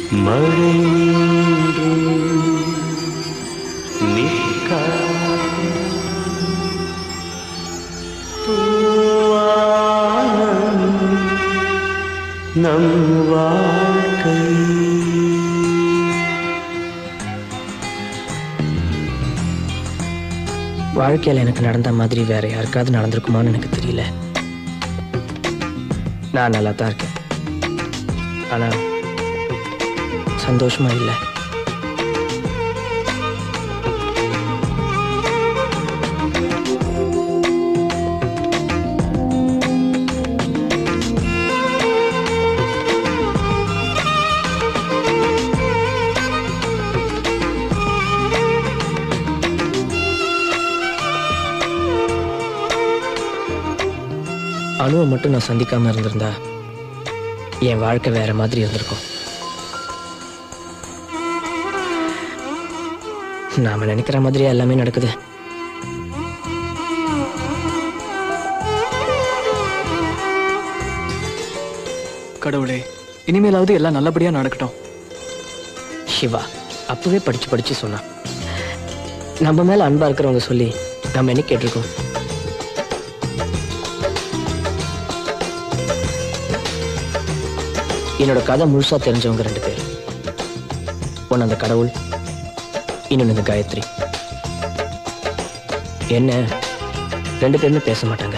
நம் வாழ்க்கை வாழ்க்கையில் எனக்கு நடந்த மாதிரி வேற யாருக்காவது நடந்திருக்குமான்னு எனக்கு தெரியல. நான் நல்லா தான் இருக்கேன், ஆனா சந்தோஷமா இல்லை. அணுவை மட்டும் நான் சந்திக்காம இருந்திருந்தா என் வாழ்க்கை வேற மாதிரி இருந்திருக்கும். நாம நினைக்கிற மாதிரியே எல்லாமே நடக்குது. கடவுளே, இனிமேலாவது எல்லாம் நல்லபடியா நடக்கட்டும். சிவா அப்பவே படிச்சு படிச்சு சொன்னான். நம்ம மேல அன்பா இருக்கிறவங்க சொல்லி நம்ம என்ன கேட்டிருக்கோம்? என்னோட கதை முழுசா தெரிஞ்சவங்க 2 பேர். ஒன்னு அந்த கடவுள், இன்னொன்னு இந்த காயத்ரி. என்ன 2 பேருமே பேச மாட்டாங்க.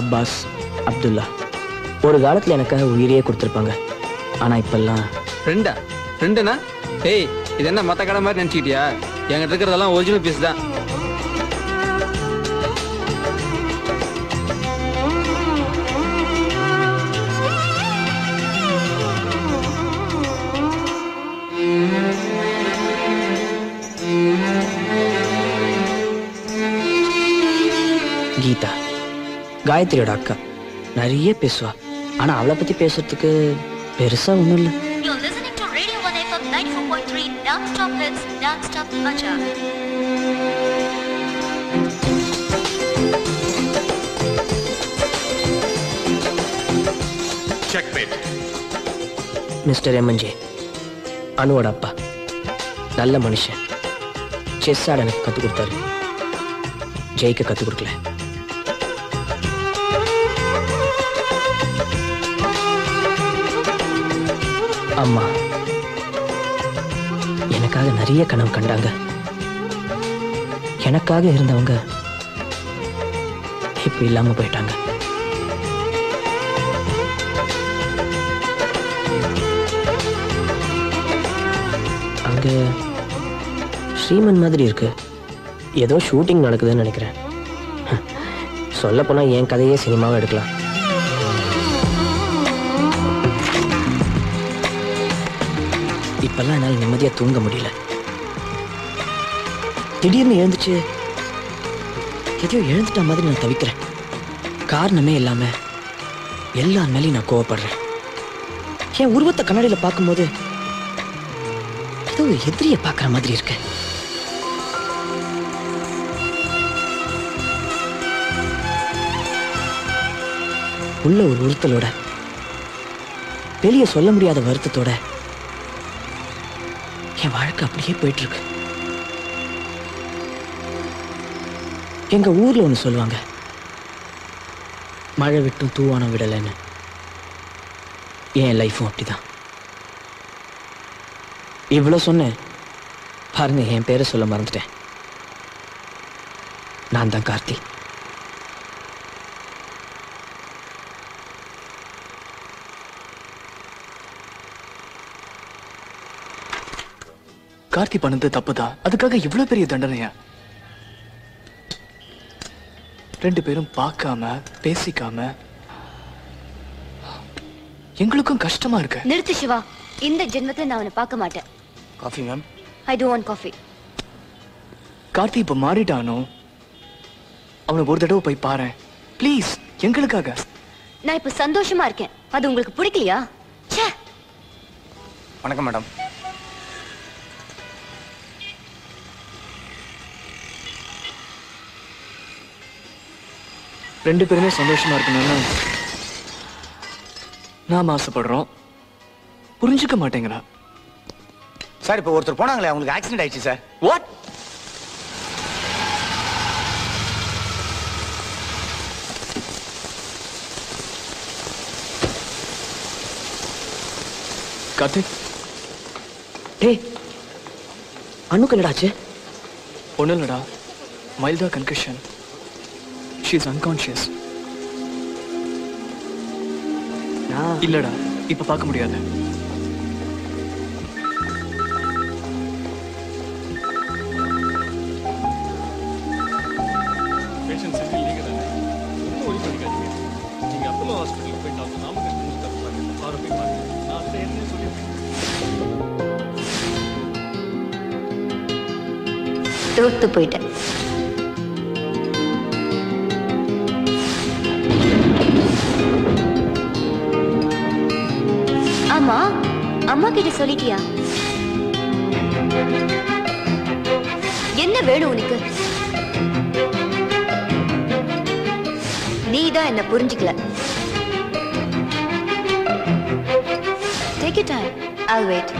அப்பாஸ், அப்துல்லா ஒரு காலத்துல எனக்காக உயிரையே கொடுத்துருப்பாங்க. ஆனா இப்பெல்லாம் ஃப்ரெண்டுனா ஏய், இது என்ன மத்த கடை மாதிரி நினைச்சிட்டியா? என்கிட்ட இருக்கிறதெல்லாம் ஒரிஜினல் பீஸ் தான். கீதா காயத்ரியோட அக்கா, நிறைய பேசுவா. ஆனா அவளை பத்தி பேசுறதுக்கு பெருசா ஒண்ணும் இல்லை. You're listening to Radio 1 FM 94.3 non-stop hits, non-stop macha. Checkmate. Mister MNJ, அனுவோட அப்பா நல்ல மனுஷன். செஸ் ஆட எனக்கு கற்றுக் கொடுத்தாரு, ஜெயிக்க கற்றுக் கொடுக்கல. அம்மா எனக்காக நிறைய கனவு கண்டாங்க. எனக்காக இருந்தவங்க இப்ப இல்லாம போயிட்டாங்க. அங்க ஸ்ரீமன் மாதிரி இருக்கு. ஏதோ ஷூட்டிங் நடக்குதுன்னு நினைக்கிறேன். சொல்ல போனா என் கதையே சினிமாவை எடுக்கலாம். இப்பெல்லாம் என்னால் நிம்மதியா தூங்க முடியல. திடீர்னு எழுந்துச்சு எதையோ எழுந்துட்ட மாதிரி நான் தவிக்கிறேன். காரணமே இல்லாம எல்லார் மேலேயும் நான் கோவப்படுறேன். என் உருவத்தை கண்ணாடியில பார்க்கும்போது ஏதோ ஒரு எதிரிய பார்க்குற மாதிரி இருக்கு. உள்ள ஒரு உறுத்தலோட, வெளியே சொல்ல முடியாத வருத்தத்தோட என் வாழ்க்கை அப்படியே போயிட்டு இருக்கு. எங்க ஊர்ல ஒண்ணு சொல்லுவாங்க, மழை விட்டும் தூவானம் விடலைன்னு. என் லைஃபும் அப்படிதான். இவ்வளவு சொன்னேன் பாருங்க, என் பேரை சொல்ல மறந்துட்டேன். நான் தான் கார்த்தி. கார்த்தி பண்ணது தப்புதான். அதுக்காக இவ்வளவு பெரிய தண்டனையா? 2 பேரும் பார்க்காம பேசிக்காம எங்களுக்கும் கஷ்டமா இருக்கு. நிறுத்து சிவா, இந்த ஜென்மத்துல நான் அவனை பார்க்க மாட்டேன். Coffee ma'am. I don't want coffee. Karthi இப்ப மாறிட்டானோ, அவனை ஒரு தடவை போய் பாரு ப்ளீஸ், எங்களுக்காக. நான் இப்ப சந்தோஷமா இருக்கேன், அது உங்களுக்கு பிடிக்கலையா? வணக்கம் மேடம். ரெண்டு பேருமே சந்தோஷமா இருக்கணும்னு நாம ஆசைப்படுறோம். புரிஞ்சுக்க மாட்டேங்கிறா. சார் இப்போ ஒருத்தர் போனாங்களே அவங்களுக்கு ஆக்சிடென்ட் ஆயிடுச்சு சார். வாட்? கார்த்திக். டேய் அண்ணுக்கு என்னடாச்சு? ஒன்றும் இல்லடா, மைல்டா கன்கஷன். She is unconscious. இல்லடா, இப்ப பார்க்க முடியாது. தோத்து போயிட்டேன். ஆமா, அம்மா கிட்ட சொல்லிட்டியா? என்ன வேணும் உனக்கு? நீதான் என்ன புரிஞ்சுக்கல. Take your time. I'll wait.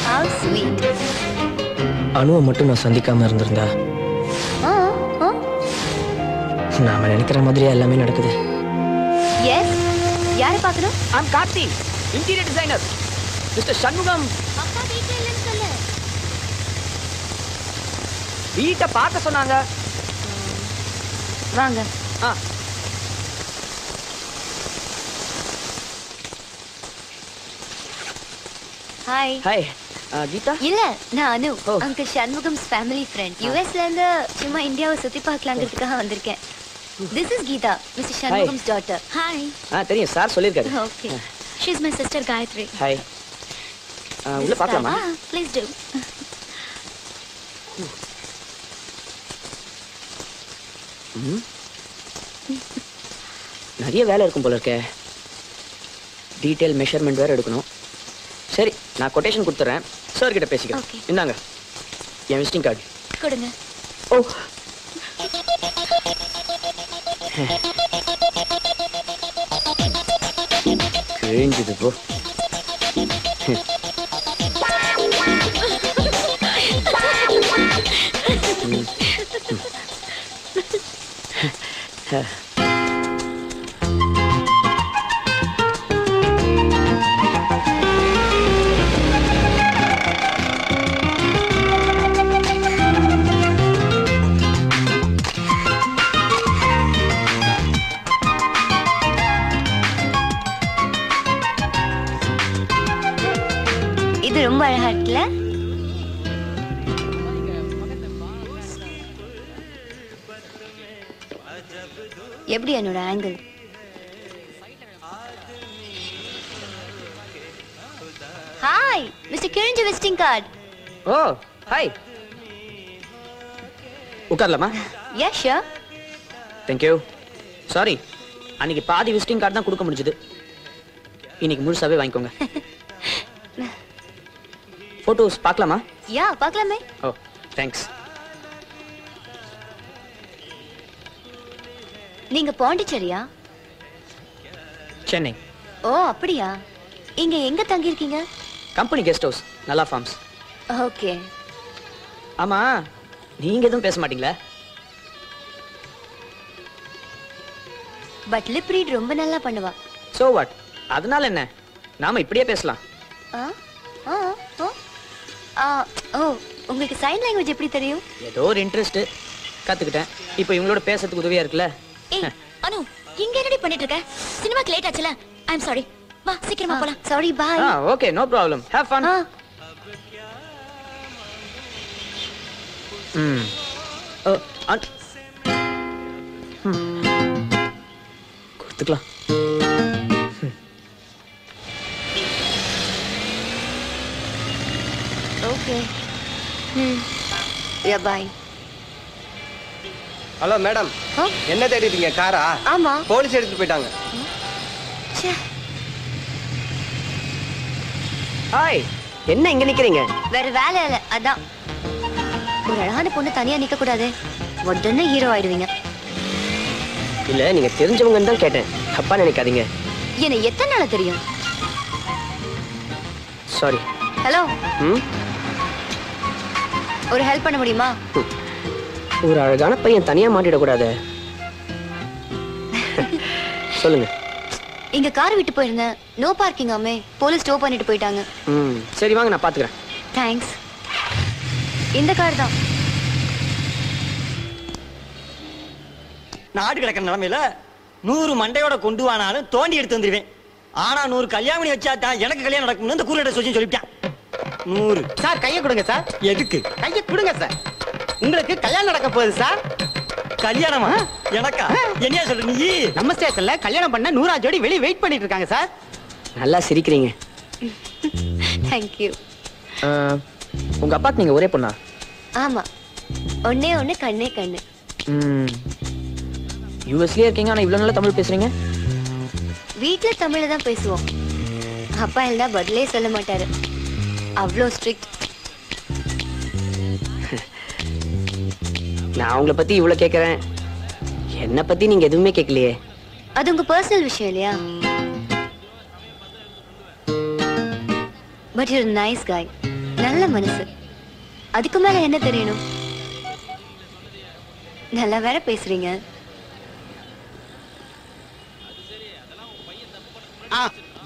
How sweet. அணுவை மட்டும் நான் சந்திக்காம இருந்திருந்தா நாம நினைக்கிற மாதிரியே எல்லாமே நடக்குது. எஸ், யாரை பார்க்கணும்? I'm Karthi, interior designer. Mister Shanmugam. அப்பா வீட்ல இல்லைன்னு சொல்லு. வீட்டை பார்க்க சொன்னாங்க. வாங்க. ஹாய். ஹாய் கீதா. இல்ல, நான் Anu, uncle Shanmugam's family friend. யுஎஸ்ல இருந்து சும்மா இந்தியாவை சுத்தி பார்க்கலாங்கிறதுக்காக வந்திருக்கேன். This is Geetha, mister Shanmugam's daughter. Hi. தெரியும் சார் சொல்லிருக்காரு. Okay. She is my sister Gayathri. Hi. உள்ள பார்க்கலாமா? Please do. நிறைய வேலை இருக்கும் போல இருக்கே. டீடைல் மெஷர்மெண்ட் வேற எடுக்கணும். சரி, நான் கொட்டேஷன் கொடுத்துறேன். சார் கிட்ட பேசிக்கிறேன். இந்தாங்க என் விசிட்டிங் கார்டு. கொடுங்க. ஓ, கிழிஞ்சது போ. இது ரொம்ப அழகா இருக்குல்ல? எப்படி என்னோட ஆங்கிள்? ஹாய், மிஸ்டர் கிழிஞ்ச விசிட்டிங் கார்டு. Oh, hi. உட்காரலாமா? Yes sure. தேங்க்யூ. சாரி, அன்னைக்கு பாதி விசிட்டிங் கார்டு தான் கொடுக்க முடிஞ்சது. இன்னைக்கு முழுசாவே வாங்கிக்கோங்க. போட்டோஸ் பார்க்கலாமா? யா, பார்க்கலாமே. ஓ, தேங்க்ஸ். நீங்க பாண்டிச்சேரியா? சென்னை. ஓ, அப்படியா? இங்க எங்க தங்கி இருக்கீங்க? கம்பெனி கெஸ்ட் ஹவுஸ், நல்லா ஃபார்ம்ஸ். ஓகே. ஆமா, நீங்க எதுவும் பேச மாட்டீங்களா? பட் லிப் ரீட் ரொம்ப நல்லா பண்ணுவா. So what? அதனால என்ன? நாம இப்படியே பேசலாம். ஓ, உங்களுக்கு சைன் லாங்குவேஜ் எப்படி தெரியும்? ஏதோ ஒரு இன்ட்ரெஸ்ட் கத்துக்கிட்டேன். இப்போ இவங்களோட பேசுறதுக்கு உதவியா இருக்குல்ல. ஏய் அனு, இங்க என்னடி பண்ணிட்டு இருக்க? சினிமாக்கு லேட் ஆச்சுல. I am sorry. வா, சீக்கிரமா போலாம். Sorry, bye. Okay, no problem. Have fun. கொடுத்துக்கலாம். Okay. Yeah, bye. Hello madam, என்ன தேடிட்டீங்க? காரா? ஆமா. போலீஸ் எடுத்துட்டு போயிட்டாங்க. ஹாய், என்ன இங்க நிக்கிறீங்க? வேற வேலை இல்ல, அதான். ஒரு அழகான பொண்ணு தனியா நிக்க கூடாது, உடனே ஹீரோ ஆயிடுவீங்க. இல்ல, நீங்க தெரிஞ்சவங்கன்னு தான் கேட்டேன், தப்பா நினைக்காதீங்க. என்ன எத்தனை நாள் தெரியும்? சாரி. ஹலோ, ம், ஒரு ஹெல்ப் பண்ண முடியுமா? ஒரு அழகான பையன் தனியா மாட்டிடக்கூடாது. சொல்லுங்க. இங்க கார் விட்டு போயிருந்தேன், நோ பார்க்கிங் ஆமே, போலீஸ் ஸ்டோ பண்ணிட்டு போயிட்டாங்க. ம், சரி வாங்க, நான் பாத்துக்கிறேன். தேங்க்ஸ். இந்த கார் தான். நாடு கிடக்கிற நிலைமையில 100 மண்டையோட கொண்டு வானாலும் தோண்டி எடுத்து வந்துருவேன். ஆனா 100 கல்யாணி வச்சா தான் எனக்கு கல்யாணம் நடக்கும்னு இந்த கூறிட்ட சொல்லி சொல்லிட்டான். 100 சார் கையை கொடுங்க சார். எதுக்கு? கையை கொடுங்க சார். உங்களுக்கு கல்யாணம் நடக்க போகுது சார். கல்யாணமா? எனக்கா? என்னையா சொல்ற நீ? நம்ம ஸ்டேஷன்ல கல்யாணம் பண்ண 100 ஜோடி வெளிய வெயிட் பண்ணிட்டு இருக்காங்க சார். நல்லா சிரிக்கிறீங்க. தேங்க்யூ. உங்க அப்பாக்கு நீங்க ஒரே பொண்ணா? ஆமா, ஒண்ணே ஒண்ணு, கண்ணே கண்ணு. யூஎஸ்லயே இருக்கீங்க, ஆனா இவ்வளவு நல்லா தமிழ் பேசுறீங்க. வீட்டுல தமிழ்ல தான் பேசுவோம். அப்பா இருந்தா பதிலே சொல்ல மாட்டாரு, அவ்வளோ ஸ்ட்ரிக்ட். நான் உங்களை பத்தி இவ்வளவு கேக்குறேன், என்ன பத்தி நீங்க எதுவுமே கேட்கலையே. அது உங்க பர்சனல் விஷயம் இல்லையா? பட் யூர் நைஸ் காய், நல்ல மனசு. அதுக்கு மேல என்ன தெரியணும்? நல்லா வேற பேசுறீங்க.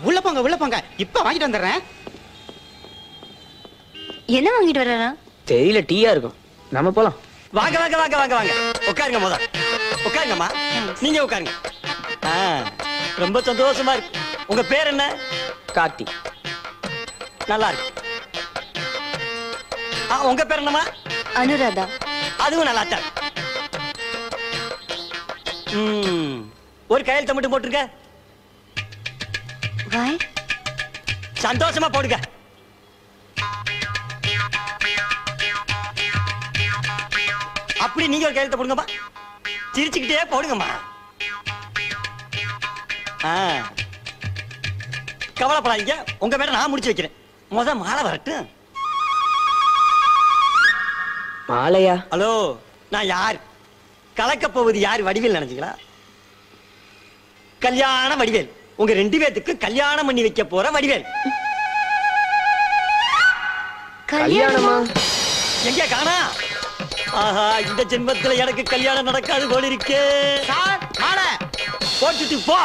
உள்ள போங்க உள்ள போங்க, இப்ப வாங்கிட்டு வந்துடுறேன். என்ன வாங்கிட்டு வர்றாரா? தெரியல, டீயா இருக்கும். நம்ம போலாம். வாங்க வாங்க வாங்க வாங்க வாங்க, உட்காருங்க. முத உட்காருங்கம்மா, நீங்க உட்காருங்க. ரொம்ப சந்தோஷமா இருக்கு. உங்க பேர் என்ன? கார்த்தி. நல்லா இருக்கு. உங்க பேர் என்னம்மா? அனுராதா. அதுவும் நல்லா தான். ஒரு கையெழுத்த மட்டும் போட்டுருக்க. வாய் சந்தோஷமா போடுங்க. அப்படி நீங்க ஒரு கையெழுத்த போடுங்கம்மா, சிரிச்சுக்கிட்டே போடுங்கம்மா. கவலைப்படாதீங்க, உங்க பேரை நான் முடிச்சு வைக்கிறேன். முத மாலை வரட்டும். மாலையா? ஹலோ, நான் யார்? கலக்க போவது யார்? வடிவேல் நினைச்சீங்களா? கல்யாண வடிவேல். உங்க 2 பேத்துக்கு கல்யாணம் பண்ணி வைக்க போற வடிவேல். கல்யாணமா? எங்க காணா? ஆஹா, இந்த ஜென்மத்துல எனக்கு கல்யாணம் நடக்காது போல இருக்கே. சார் மாலை போட்டுட்டு போ.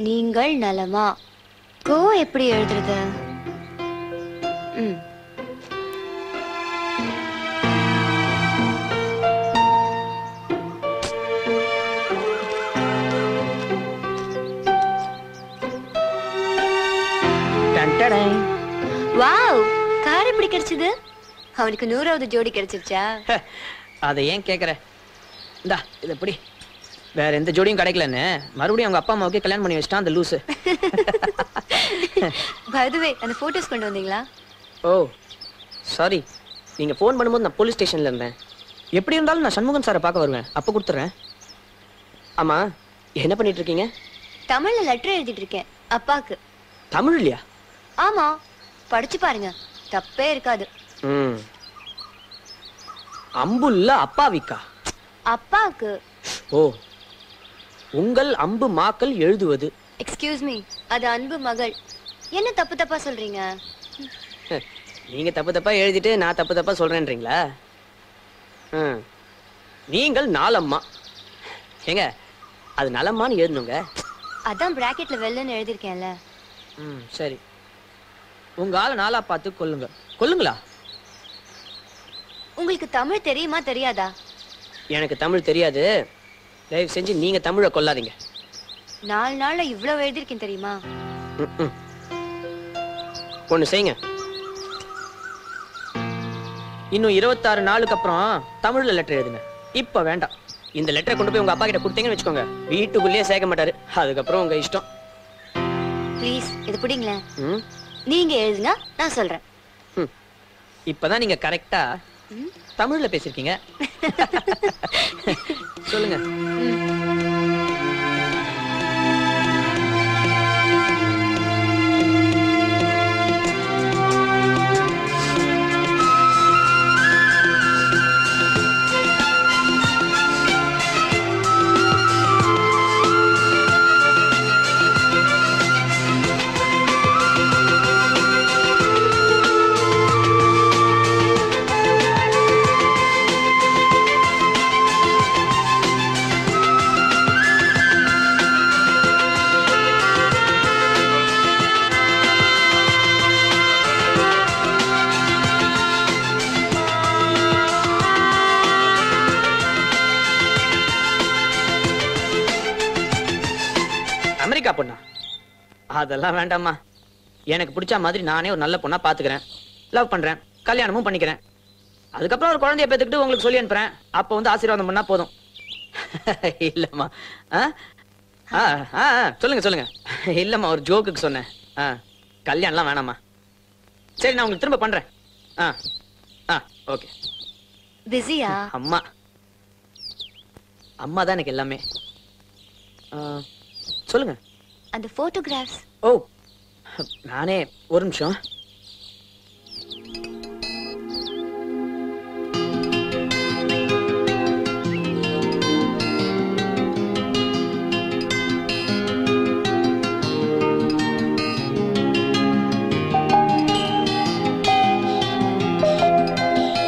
நீங்கள் நலமா? கோ எப்படி எழுதுறது? வாவ், கார் எப்படி கிடைச்சது? அவனுக்கு 100வது ஜோடி கிடைச்சிருச்சா? அதை ஏன் கேக்குற? இந்தா இத எப்படி, வேற எந்த ஜோடியும் கிடைக்கலன்னு மறுபடியும் அவங்க அப்பா அம்மாவுக்கு கல்யாணம் பண்ணி வச்சிட்டான் அந்த லூசு. பை தி வே, அந்த போட்டோஸ் கொண்டு வந்தீங்களா? ஓ சாரி, நீங்க ஃபோன் பண்ணும்போது நான் போலீஸ் ஸ்டேஷன்ல இருந்தேன். எப்படி இருந்தாலும் நான் சண்முகம் சாரை பார்க்க வருவேன், அப்ப கொடுத்துறேன். ஆமா, என்ன பண்ணிட்டு இருக்கீங்க? தமிழ்ல லெட்டர் எழுதிட்டு இருக்கேன் அப்பாக்கு. தமிழ் இல்லையா? ஆமா, படிச்சு பாருங்க, தப்பே இருக்காது. அம்புல்ல அப்பாவிக்கா? அப்பாக்கு. ஓ, உங்கள் அம்பு மாக்கள் எழுதுவது. எக்ஸ்கியூஸ் மீ, அது அன்பு மகள். என்ன தப்பு தப்பா சொல்றீங்க? நீங்க தப்பு தப்பா எழுதிட்டு நான் தப்பு தப்பா சொல்றேன்றீங்களா? நீங்கள் நாலம்மா. ஏங்க, அது நலம்மான்னு எழுதணுங்க. அதான் பிராக்கெட்ல வெள்ளன்னு எழுதிருக்கேன்ல. சரி, உங்க ஆளை நாளா பார்த்து கொல்லுங்க. கொல்லுங்களா? உங்களுக்கு தமிழ் தெரியுமா தெரியாதா? எனக்கு தமிழ் தெரியாது, தயவு செஞ்சு நீங்க தமிழை கொல்லாதீங்க. 4 நாள்ல இவ்வளவு எழுதிருக்கேன் தெரியுமா? ஒண்ணு செய்யுங்க, இன்னும் 26 நாளுக்கு அப்புறம் தமிழ்ல லெட்டர் எழுதுங்க. இப்ப வேண்டாம். இந்த லெட்டரை கொண்டு போய் உங்க அப்பா கிட்ட கொடுத்தீங்கன்னு வச்சுக்கோங்க, வீட்டுக்குள்ளேயே சேர்க்க மாட்டாரு. அதுக்கப்புறம் உங்க இஷ்டம். ப்ளீஸ் இது பிடிங்களேன். நீங்க எழுதுங்க, நான் சொல்றேன். இப்பதான் நீங்க கரெக்டா தமிழ்ல பேசிருக்கீங்க. சொல்லுங்க. பொண்ணா? அதெல்லாம் வேண்டாம்மா. எனக்கு பிடிச்ச மாதிரி நானே ஒரு நல்ல பொண்ணா பாத்துக்கிறேன், லவ் பண்றேன், கல்யாணமும் பண்ணிக்கிறேன். அதுக்கப்புறம் ஒரு குழந்தைய பெத்துக்கிட்டு உங்களுக்கு சொல்லி அனுப்புறேன். அப்ப வந்து ஆசீர்வாதம் பண்ணா போதும். இல்லம்மா. சொல்லுங்க சொல்லுங்க. இல்லம்மா, ஒரு ஜோக்குக்கு சொன்னேன். கல்யாணம்லாம் வேணாம்மா. சரி, நான் உங்களுக்கு திரும்ப பண்றேன். ஓகே. பிஸியா? அம்மா அம்மா தான் எனக்கு எல்லாமே. சொல்லுங்க. அந்த போட்டோகிராஃப்ஸ். ஓ, நானே ஒரு நிமிஷம்.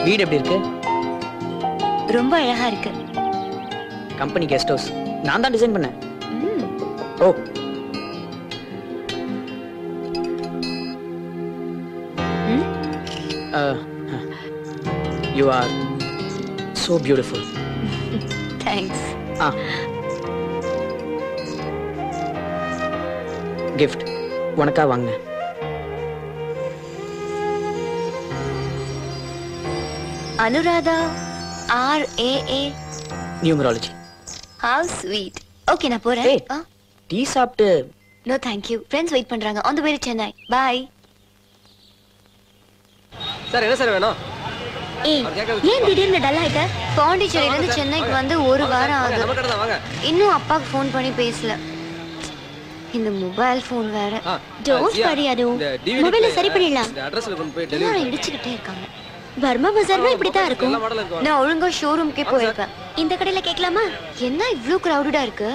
வீடு எப்படி இருக்கு? ரொம்ப அழகா இருக்கு. கம்பெனி கெஸ்ட் ஹவுஸ் நான் தான் டிசைன் பண்ணேன். ஓ, you are so beautiful. Thanks. gift உனக்கா வாங்க. Anuradha, RAA. Numerology. How sweet. Okay, நான் போறேன். டீ சாப்பிட்டு. No, thank you. Friends wait பண்றாங்க. On the way to Chennai. Bye. Sir என்ன சார் வேணும்? ஏன் திடீர்னு டல் ஆயிட்ட? பாண்டிச்சேரியில இருந்து சென்னைக்கு வந்து ஒரு வாரம் ஆகுது. இன்னும் அப்பாக்கு ஃபோன் பண்ணி பேசல. இந்த மொபைல் ஃபோன் வேற. டோன்ட் வரி அது. மொபைலை சரி பண்ணிடலாம். இந்த அட்ரஸ்ல கொண்டு போய் டெலிவரி இடிச்சிட்டே இருக்காங்க. வர்மா பஜார்ல இப்படி தான் இருக்கும். நான் ஒழுங்கா ஷோரூம்க்கே போயிருப்பேன். இந்த கடையில கேட்கலாமா? என்ன இவ்ளோ கிரவுடடா இருக்கு?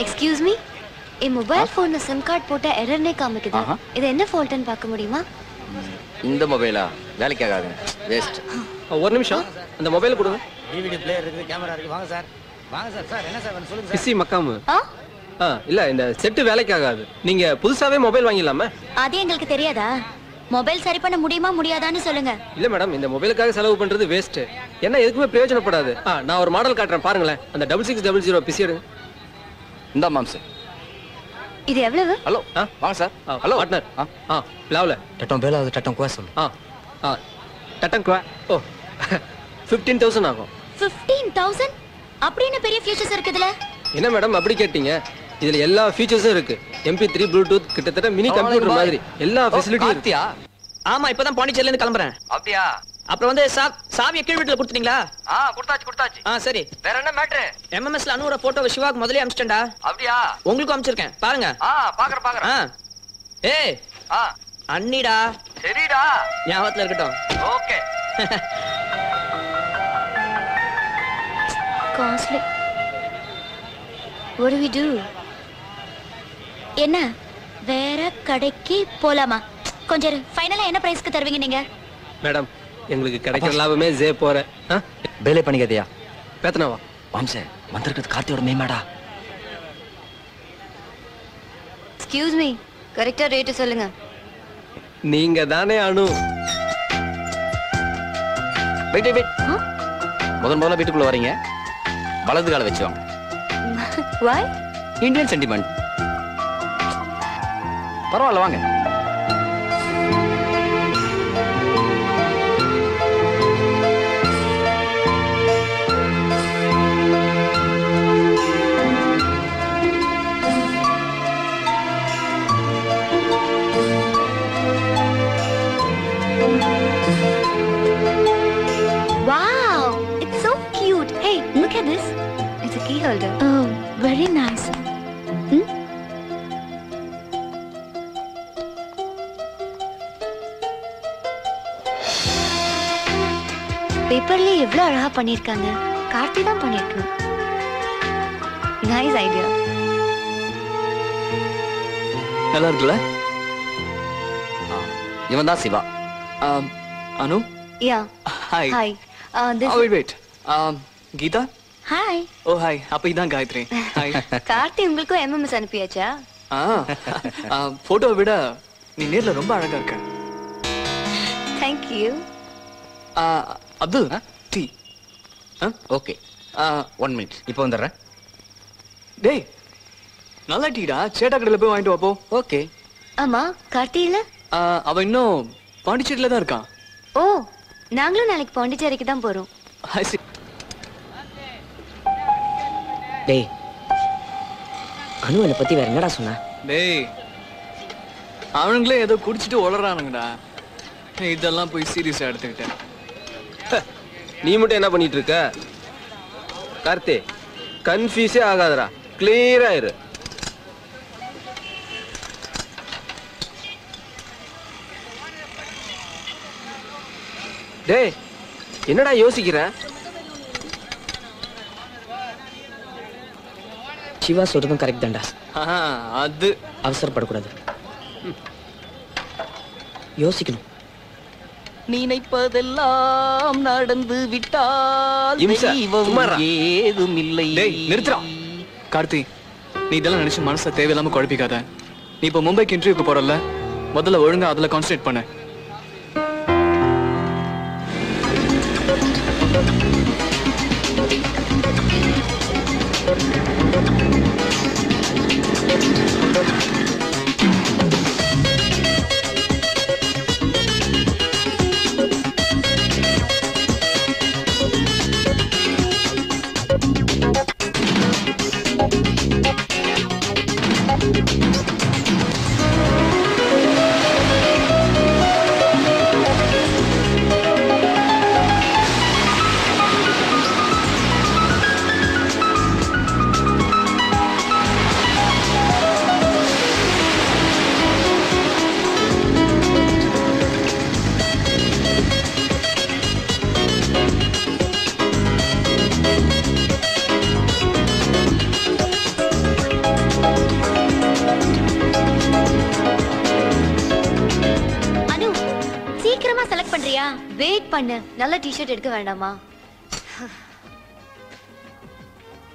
எக்ஸ்கியூஸ் மீ, என் மொபைல் போன்ல சிம் கார்டு போட்ட எரர்னே காமிக்குது. இது என்ன ஃபால்ட்னு பார்க்க முடியுமா? இந்த மொபைலா வேலைக்கு ஆகாது, வேஸ்ட். ஒரு நிமிஷம், அந்த மொபைல் கொடுங்க. டிவிடி பிளேயர் இருக்கு, கேமரா இருக்கு. வாங்க சார், வாங்க சார். சார் என்ன சார் வேணும் சொல்லுங்க சார். பிசி மக்காமு. இல்ல, இந்த செட் வேலைக்கு ஆகாது. நீங்க புதுசாவே மொபைல் வாங்கிடலாமே. அது எங்களுக்கு தெரியாதா? மொபைல் சரி பண்ண முடியுமா முடியாதான்னு சொல்லுங்க. இல்ல மேடம், இந்த மொபைலுக்காக செலவு பண்றது வேஸ்ட். என்ன எதுக்குமே பிரயோஜனப்படாது. நான் ஒரு மாடல் காட்டுறேன் பாருங்களேன். அந்த 6600 பிசி எடுங்க. இந்த மாம்ஸ். இது எவ்வளவு? ஹலோ, வாங்க சார். Hello partner. லாவ்ல டட்டம் பேல அது டட்டம் குவா சொல்லு. டட்டம் குவா. ஓ, 15000 ஆகும். 15000? அப்படின்னு பெரிய ஃபீச்சர்ஸ் இருக்குதுல. என்ன மேடம் அப்படி கேட்டீங்க? இதுல எல்லா ஃபீச்சர்ஸும் இருக்கு. MP3, ப்ளூடூத், கிட்டத்தட்ட மினி கம்ப்யூட்டர் மாதிரி எல்லா ஃபெசிலிட்டியும் இருக்கு. ஆமா, இப்பதான் பாண்டிச்சேரியில இருந்து கிளம்புறேன். அப்படியா? அப்புறம் வந்து சாவியை கீழ் வீட்டுல கொடுத்தீங்களா? கொடுத்தாச்சு. சரி. வேற என்ன மேட்டர்? MMSல அனுர போட்டோவை சிவாக்கு முதல்ல அனுப்பிச்சிட்டேன்டா. அப்படியா? உங்களுக்கும் அனுப்பிச்சிருக்கேன், பாருங்க. பாக்குறேன். ஏய், அண்ணிடா. சரிடா, ஞாபகத்துல இருக்கட்டும். Okay. Costly. What do we do? என்ன வேற கடைக்கு போலாமா? கொஞ்சம் ஃபைனலா என்ன பிரைஸ்க்கு தருவீங்க நீங்க? மேடம், எங்களுக்கு கிடைக்கிற லாபமே ஜே போற. பேலே பண்ணிக்கதியா? பேத்தனவா? மாம்சே, வந்திருக்கிறது கார்த்தியோட மேமாடா. Excuse me, கரெக்ட்டா ரேட் சொல்லுங்க. நீங்க தானே அனு. வெயிட். முதல்ல வீட்டுக்குள்ள வரீங்க, வலது கால வச்சு வாங்க. Why? Indian sentiment. பரவாயில்ல, வாங்க. Wow, it's so cute. Hey, look at this. It's a key holder. Oh, very nice. பேப்பர்ல எவ்வளவு அழகா பண்ணிருக்காங்க. கார்த்தி தான் பண்ணிருக்கணும். Nice idea. நல்லா இருக்குல்ல? இவன் தான் Shiva. Anu. Yeah. Hi. Hi. Wait. Geetha. Hi. Oh hi. அப்ப இதான் காயத்ரி. ஹாய். கார்த்தி உங்களுக்கும் MMS அனுப்பியாச்சா? போட்டோவை விட நீ நேர்ல ரொம்ப அழகா இருக்க. Thank you. Abdul, tea. Okay, 1 minute. இப்போ வந்துடுறேன். டேய் நல்லா டீடா சேட்டா கடையில் போய் வாங்கிட்டு வாப்போ. ஓகே. ஆமா கார்த்தி இல்ல? அவன் இன்னும் பாண்டிச்சேரியில தான் இருக்கான். ஓ நாங்களும் நாளைக்கு பாண்டிச்சேரிக்கு தான் போறோம். டேய் அனுவனை பத்தி வேற என்னடா சொன்ன? டேய் அவனுங்களே ஏதோ குடிச்சிட்டு உளறானுங்கடா. இதெல்லாம் போய் சீரியஸா எடுத்துக்கிட்டேன். நீ மட்டும் என்ன பண்ணிட்டு இருக்க? கார்த்தி கன்ஃபியூஸே ஆகாதடா, கிளியரா இரு. டேய் என்னடா யோசிக்கிற? சிவா சொல்றதும் கரெக்ட் தான்டா. அது அவசரப்படக்கூடாது, யோசிக்கணும். நினைப்பதெல்லாம் நடந்து விட்டால் ஏதும் இல்லை. நிறுத்துறா கார்த்தி. நீ இதெல்லாம் நினைச்சு மனசை தேவையில்லாம குழப்பிக்காத. நீ இப்ப மும்பைக்கு இன்டர்வியூக்கு போறல, முதல்ல ஒழுங்கா அதுல கான்சன்ட்ரேட் பண்ணு. வெயிட் பண்ணு, நல்ல டி-ஷர்ட் எடுக்க வேண்டாமா?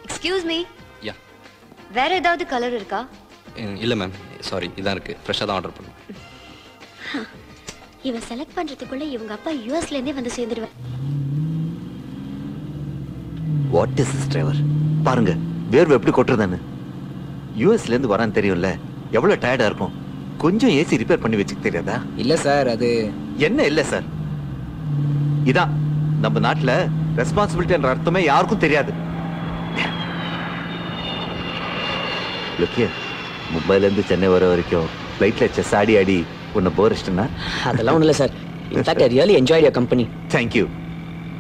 Excuse me. யா. வேற ஏதாவது கலர் இருக்கா? இல்ல மேம், சாரி, இதான் இருக்கு. ஃப்ரெஷ்ஷா தான் ஆர்டர் பண்ணேன். இவன் செலக்ட் பண்றதுக்குள்ள இவங்க அப்பா யுஎஸ்ல இருந்தே வந்து சேர்ந்துடுவார். What is this driver? பாருங்க வேர்வை எப்படி கொட்டுறதுன்னு. யுஎஸ்ல இருந்து வரான்னு தெரியும்ல, எவ்வளவு டயர்டா இருக்கும். கொஞ்சம் ஏசி ரிப்பேர் பண்ணி வச்சுக்க தெரியாதா? இல்ல சார், அது என்ன இல்ல சார்? இதான் நம்ம நாட்டுல ரெஸ்பான்சிபிலிட்டி என்ற அர்த்தமே யாருக்கும் தெரியாது. மும்பைல இருந்து சென்னை வர வரைக்கும் ஃளைட்ல செஸ் ஆடி ஆடி உன்னை போர் அடிச்சிட்டேனா? அதெல்லாம் ஒண்ணும் இல்ல sir. In fact I really enjoyed your company. Thank you.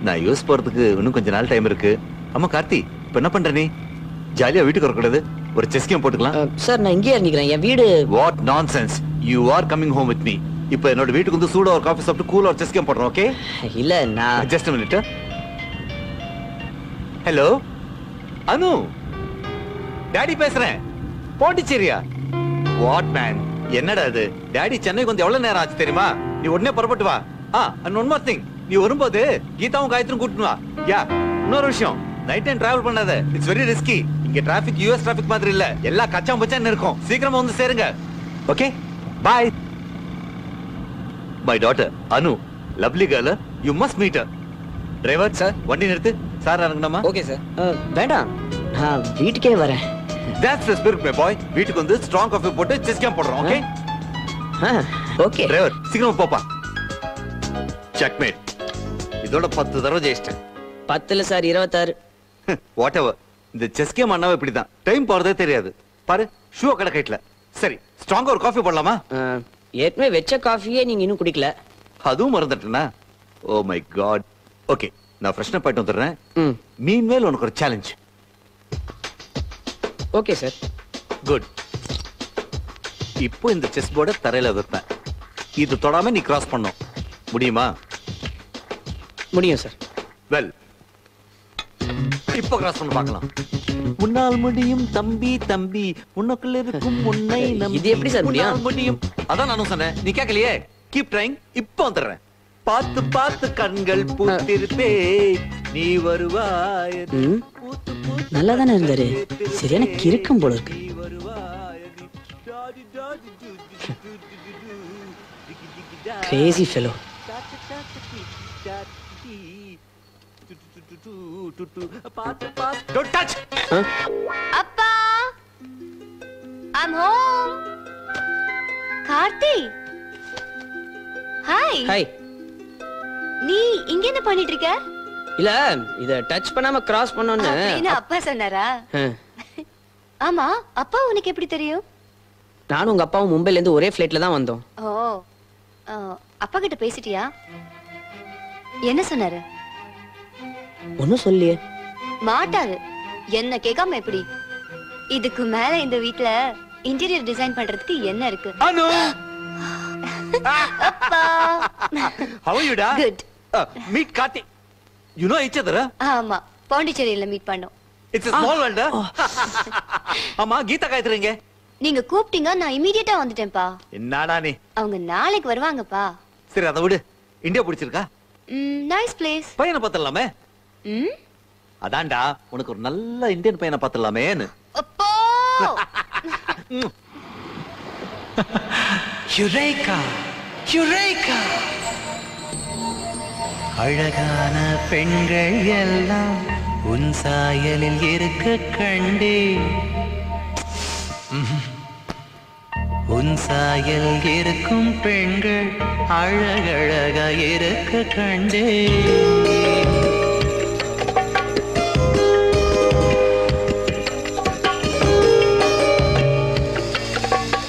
நான் யூஎஸ் போறதுக்கு இன்னும் கொஞ்ச நாள் டைம் இருக்கு. ஆமா கார்த்தி, இப்ப என்ன பண்ற நீ? ஜாலியா வீட்டுக்கு வரக்கூடாது, ஒரு செஸ் கேம் போட்டுக்கலாம். சார் நான் இங்கே இறங்கிக்கிறேன், என் வீடு. What nonsense, you are coming home with me. இப்போ என்னோட வீட்டுக்கு வந்து சூடா ஒரு காஃபி சாப்பிட்டு கூலா ஒரு செஸ் கேம் போடுறோம், ஓகே? இல்ல நான் just a minute. Hello Anu, daddy பேசுறேன். பாண்டிச்சேரியா? வாட் மேன், என்னடா இது? டாடி சென்னைக்கு வந்து எவ்வளவு நேரம் ஆச்சு தெரியுமா? நீ உடனே புறப்பட்டு வா. and one more thing, நீ வரும்போது கீதாவும் காயத்ரியும் கூட்டிட்டு வா. யா, இன்னொரு விஷயம், நைட் டைம் டிராவல் பண்ணாத, இட்ஸ் வெரி ரிஸ்கி. இங்க டிராபிக் யுஎஸ் டிராபிக் மாதிரி இல்ல, எல்லா கச்சாம் பச்சான் இருக்கும். சீக்கிரமா வந்து சேருங்க, okay? Bye. My daughter Anu, lovely girl, you must meet her. Driver sir, வண்டி நிறுத்து. சார் இறங்கணுமா? Okay sir. வேண்டாம், நான் வீட்டுக்கே வரேன். That's the spirit my boy. வீட்டுக்கு வந்து ஸ்ட்ராங் காஃபி போட்டு செஸ் கேம் போடுறோம், ஓகே? ஓகே. டிரைவர் சீக்கிரமா போப்பா. செக்மேட். இதோட 10 தடவை ஜெயிச்சிட்டேன். 10 இல்ல சார், 26. What ever. இந்த செஸ் கேம் அண்ணாவே இப்படிதான், டைம் போறதே தெரியாது. பாரு, ஷூ கடை கைட்ல. சரி, ஸ்ட்ராங்கா ஒரு காஃபி போடலாமா? ஏற்கனவே வெச்ச காஃபியே நீங்க இன்னும் குடிக்கல. அதுவும் மறந்துட்டேனா? Oh my God. ஓகே, நான் ஃப்ரெஷ்னா போயிட்டு வந்துடுறேன். மீன்வேல் உனக்கு ஒரு சேலஞ்ச். Okay sir. குட். இப்போ இந்த செஸ் போர்டை தரையில வைப்பேன். இது தொடாம நீ கிராஸ் பண்ணும். முடியுமா? முடியும் சார். வெல், இப்போ கிராஸ் பண்ண பார்க்கலாம். முன்னால் முடியும் தம்பி தம்பி, உனக்குள்ள இருக்கும் உன்னை நம்பி. இது எப்படி சார் முடியும்? முடியும். அதான் நானும் சொன்னேன், நீ கேட்கலையே. Keep trying. இப்போ வந்துடுறேன். பார்த்து பார்த்து கண்கள் பூத்திருப்பே, நீ வருவாய். நல்லா தானே இருந்தாரு, சரியான கிறுக்கம் போல இருக்கு. Crazy fellow. Don't touch. அப்பா I'm home. Karthi. Hi. Hi. நீ இங்க என்ன பண்ணிட்டு இருக்க? இல்ல இத டச் பண்ணாம கிராஸ் பண்ணனும்னு என்ன அப்பா சொன்னாரா? ஆமா, அப்பா உனக்கு எப்படி தெரியும்? நானும் உங்க அப்பாவும் மும்பைல இருந்து ஒரே ஃளைட்ல தான் வந்தோம். ஓ. அப்பா கிட்ட பேசிட்டியா? என்ன சொன்னாரு? ஒன்னும் சொல்லியே. மாட்டாரு. என்ன கேட்காம எப்படி? இதுக்கு மேல இந்த வீட்ல இன்டீரியர் டிசைன் பண்றதுக்கு என்ன இருக்கு? அனு. அப்பா. How are you da? Good. Meet Karthi. You know each other? ஆமா, பாண்டிச்சேரியில மீட் பண்ணோம். It's a small world. ஆமா, கீதா காயத்ரிங்க. நீங்க கூப்பிட்டீங்க, நான் இமிடியேட்டா வந்துட்டேன்ப்பா. என்னடா நீ? அவங்க நாளைக்கு வருவாங்கப்பா. சரி, அத விடு. இந்தியா பிடிச்சிருக்கா? Nice place. பையனை பார்த்தலாமே. அதான்டா, உனக்கு ஒரு நல்ல இந்தியன் பையனை பார்த்தலாமேன்னு. அப்பா. Eureka eureka. அழகான பெண்கள் எல்லாம் உன் சாயலில் இருக்க கண்டே. உன் சாயல் இருக்கும் பெண்கள் அழகழகா இருக்க கண்டே.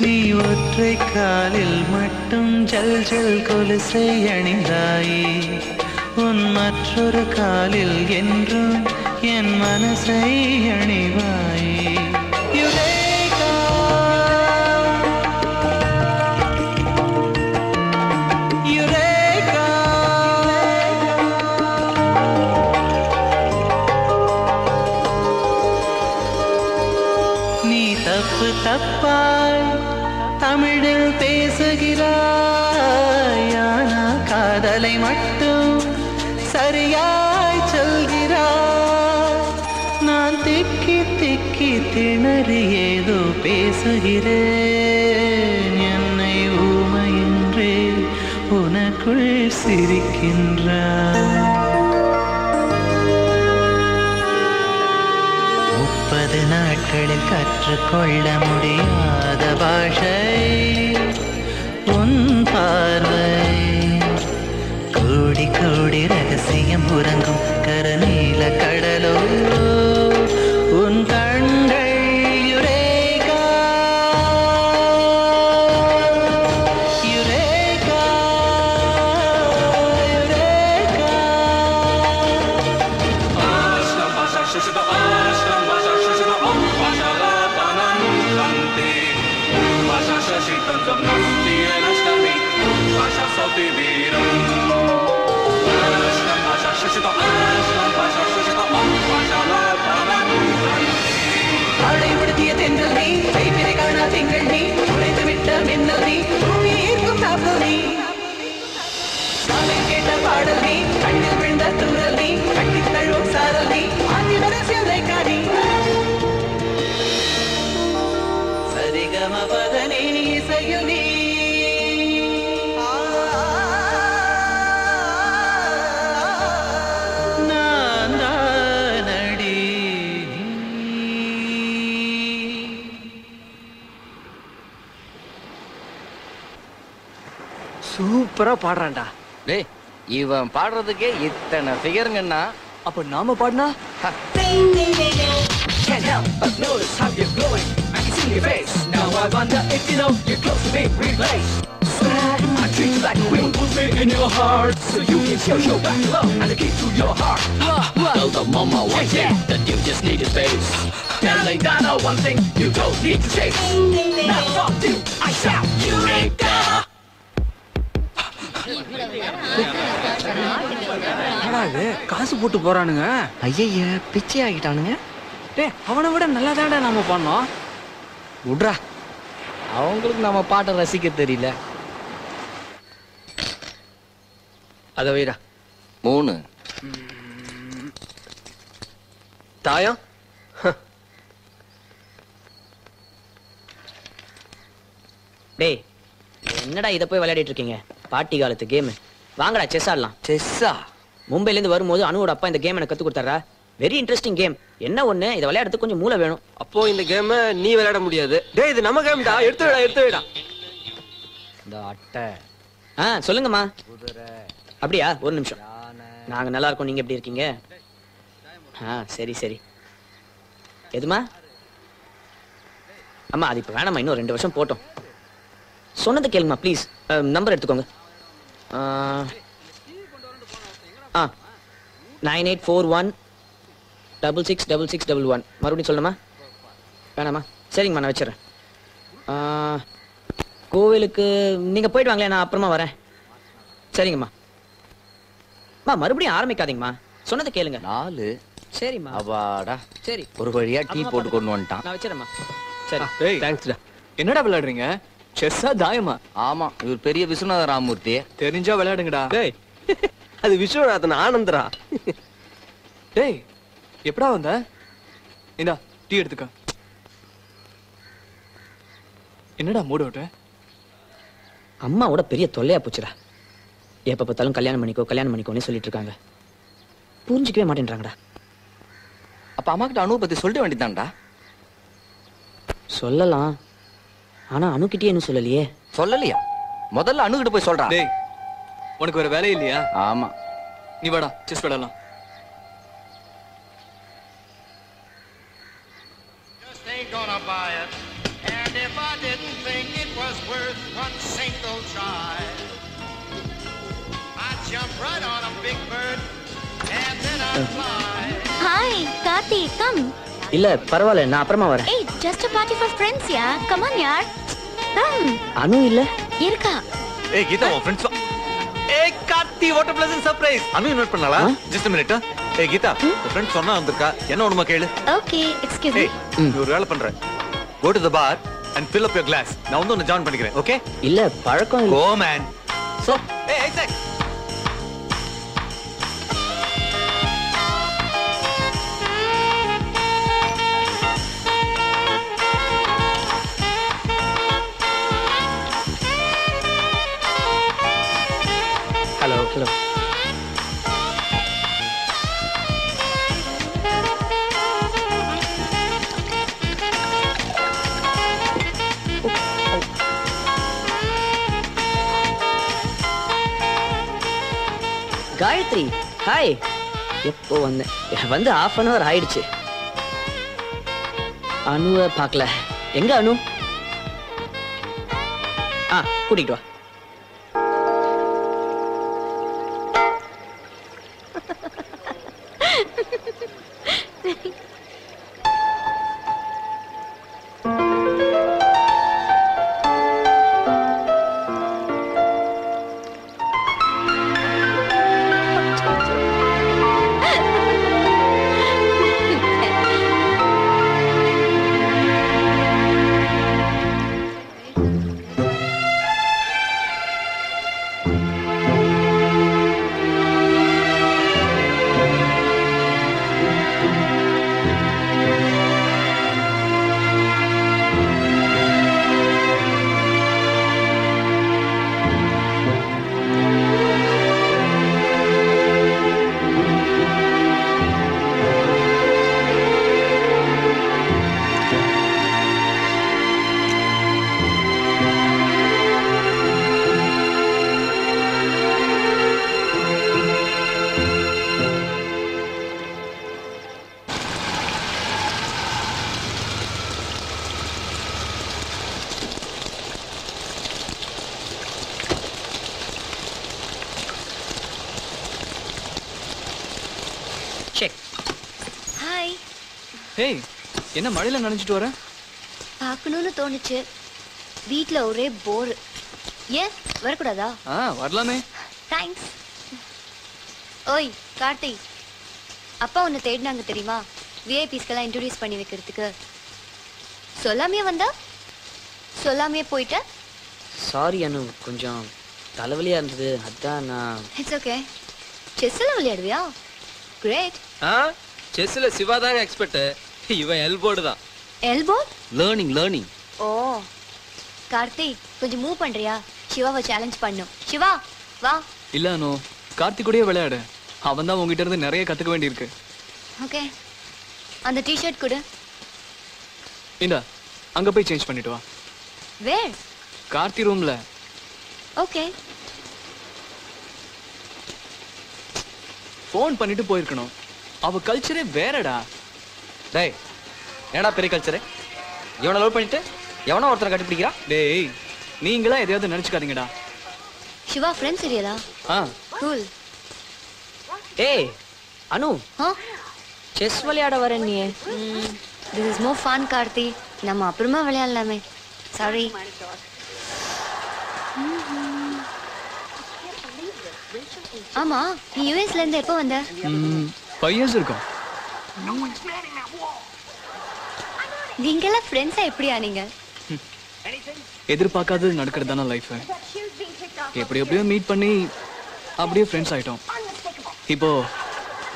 நீ ஒற்றை காலில் மட்டும் ஜல் ஜல் கொலுசை அணிந்தாயே. உன் மற்றொரு காலில் என்றும் என் மனசை அணிவாயே. தப்பாய் தமிழில் பேசுகிறாய், ஆனால் காதலை மட்டும் சரியாய் சொல்கிறாய். நான் திக்கி திக்கி திணறி ஏதோ பேசுகிறேன். என்னை ஊமையின்றே உனக்குள் சிரிக்கின்றாய். 30 நாட்களில் கற்றுக்கொள்ள முடியாத பாஷை உன் பார்வை. கோடி கோடி ரகசியம் உறங்கும் கருநீல கடலோ உன் கண்கள். Eureka eureka eureka. அடைபடுத்திய தென்றல் நீ, கைப்பிரை காணா திங்கள் நீ, உடைத்து விட்ட மின்னல் நீ, பூமி ஈர்க்கும் நாப்பல் நீ. காலில் கேட்ட பாடல் நீ, கண்ணில் விழுந்த தூரல் நீ, கட்டித் தழுவும் சாரல் நீ, ஆற்றில் ரகசியம் லைக்கா நீ. சரிகம பதனி இசையில் நீ. சூப்பரா பாடுறான்டா. டேய், இவன் பாடுறதுக்கே இத்தனை ஃபிகருங்கன்னா அப்ப நாம பாடினா? Can't help but notice how you're glowing. I can see your face. Now I wonder if you know you're close to being replaced. Swear I treat you like a queen. Put me in your heart so you can show your back love and the key to your heart. Tell the mama one thing that you just need is space. Telling Donna one thing you don't need to chase. Now from you I shout Eureka. காசு போட்டு போறானுங்க. ஐய பிச்சை ஆகிட்டானுங்க. டேய், அவனை விட நல்லா தான்டா நாம பண்ணோம். விட்றா, அவங்களுக்கு நம்ம பாட்டை ரசிக்க தெரியல. அத வைடா. 3 தாயம். டேய், என்னடா இதை போய் விளையாடிட்டு இருக்கீங்க? பாட்டி காலத்து கேம். வாங்கடா செஸ் ஆடலாம். செஸ்ஸா? மும்பைல இருந்து வரும்போது அனுவோட அப்பா இந்த கேம் எனக்கு கத்து கொடுத்தாரா. Very interesting game. என்ன ஒண்ணு இதை விளையாடுறதுக்கு கொஞ்சம் மூளை வேணும். அப்போ இந்த கேமை நீ விளையாட முடியாது. டேய் இது நம்ம கேம்டா, எடுத்து வைடா. இந்த அட்டை. சொல்லுங்கம்மா. அப்படியா, ஒரு நிமிஷம். நாங்க நல்லா இருக்கோம், நீங்க எப்படி இருக்கீங்க? சரி சரி. எதுமா? அம்மா அது இப்ப வேணாமா, இன்னும் 2 வருஷம் போட்டோம். சொன்னதை கேளுங்கம்மா ப்ளீஸ். நம்பர் எடுத்துக்கோங்க. 9841666611. மறுபடியும் சொல்லணுமா? வேணாமா? சரிங்கம்மா, நான் வச்சிடறேன். கோவிலுக்கு நீங்க போயிட்டு வாங்களேன், நான் அப்புறமா வரேன். சரிங்கம்மா. மறுபடியும் ஆரம்பிக்காதீங்கம்மா, சொன்னதை கேளுங்க. 4. சரிம்மா. அவாடா, சரி. ஒரு வழியா டீ போட்டு கொண்டு வந்துட்டான். நான் வச்சிடறேம்மா. சரி. டேய் தேங்க்ஸ்டா. என்னடா விளையாடுறீங்க? செஸ்ஸா தாயமா? ஆமா, இவர் பெரிய விஸ்வநாத ராமமூர்த்தி. தெரிஞ்சா விளையாடுங்கடா. டேய் அது விஸ்வநாதன் ஆனந்தரா. டேய் எப்படா வந்த? இந்தா டீ எடுத்துக்க. என்னடா மூட் அவுட்? அம்மாவோட பெரிய தொல்லையா போச்சுடா. எப்ப பார்த்தாலும் கல்யாணம் பண்ணிக்கோன்னு சொல்லிட்டு இருக்காங்க. புரிஞ்சுக்கவே மாட்டேன்றாங்கடா. அப்ப அம்மா கிட்ட அனு பத்தி சொல்லிட வேண்டியதான்டா. சொல்லலாம், ஆனா அணுகிட்டே என்ன சொல்லலையே. சொல்லலையா? முதல்ல அணு கிட்ட போய் சொல்றா. டேய் உனக்கு வேற வேலை இல்லையா? ஆமா. நீ வாடா செஸ் விளையாடலாம். Gonna buy it, and if I didn't think it was worth one single try, I'd jump right on a big bird, and then I'd fly. Hi, Karthi, come. இல்ல பரவாயில்ல, நான் அப்புறமா வரேன். Hey, just a party for friends, yeah. Come on, yaar. Come. அனு இல்ல இருக்கா? ஏய் கீதா, உன் friends. ஏய் Karthi, what a pleasant surprise. Anu invite பண்ணாளா? just a minute. ஏய் கீதா, உன் ஃப்ரெண்ட் சொன்னா வந்திருக்கா. என்ன ஒண்ணுமா கேளு. Okay, excuse me. நீ ஒரு வேலை பண்ற. go to the bar and fill up your glass. நான் வந்து உன்னை ஜாயின் பண்ணிக்கிறேன். ஓகே? இல்ல பழக்கம் இல்ல. go man. so hey Isaac. Hello. Gayathri, hi. எப்போ வந்து 1/2 hour ஆயிடுச்சு. அனுவை பார்க்கல. எங்க அனு? கூட்டிட்டு வா. ஹேய், என்ன மழையில நனைஞ்சிட்டு வர? பார்க்கணும்னு தோணுச்சு. வீட்ல ஒரே போர். ஏன் வரக்கூடாதா? வரலாமே. தேங்க்ஸ். ஓய் கார்த்தி, அப்பா உன்னை தேடினாங்க தெரியுமா? விஐபிஸ்க்கெல்லாம் இன்ட்ரோடியூஸ் பண்ணி வைக்கிறதுக்கு. சொல்லாமே வந்தா, சொல்லாமே போயிட்ட. சாரி அனு, கொஞ்சம் தலைவலியா இருந்தது, அதான் நான். It's okay. செஸ்ல விளையாடுவியா? கிரேட். செஸ்ல சிவா தாங்க எக்ஸ்பர்ட். இவன் எல்போர்டு தான். எல்போர்ட்? லேர்னிங். ஓ கார்த்தி, கொஞ்சம் மூவ் பண்றியா? சிவாவை சேலஞ்ச் பண்ணும். சிவா வா. இல்ல அனு, கார்த்திக் கூடயே விளையாடு. அவன் தான் உங்ககிட்ட இருந்து நிறைய கத்துக்க வேண்டியிருக்கு. ஓகே. அந்த டி-ஷர்ட் கொடு. இந்தா அங்க போய் சேஞ்ச் பண்ணிட்டு வா. வேர்? கார்த்தி ரூம்ல. ஓகே. ஃபோன் பண்ணிட்டு போயிருக்கணும். அவ கல்ச்சரே வேறடா. டேய் என்னடா பெரிய கல்ச்சரு? இவனை லவ் பண்ணிட்டு எவனோ ஒருத்தரை கட்டிப்பிடிக்கிறான். டேய் நீங்களா எதையாவது நினைச்சுக்காதீங்கடா. சிவா ஃப்ரெண்ட்ஸ் இல்லையா? கூல். ஏய் அனு, செஸ் விளையாட வரேன் நீ. This is more fun, Karthi. நம்ம அப்புறமா விளையாடலாமே. சாரி. ஆமா, நீ யுஎஸ்ல இருந்து எப்போ வந்த? 5 years இருக்கும். நீங்கெல்லாம் ஃப்ரெண்ட்ஸா எப்படி ஆனீங்க? எதிர்பார்க்காதது நடக்கிறதான லைஃப். எப்படி எப்படியோ மீட் பண்ணி அப்படியே ஃப்ரெண்ட்ஸ் ஆயிட்டோம். இப்போ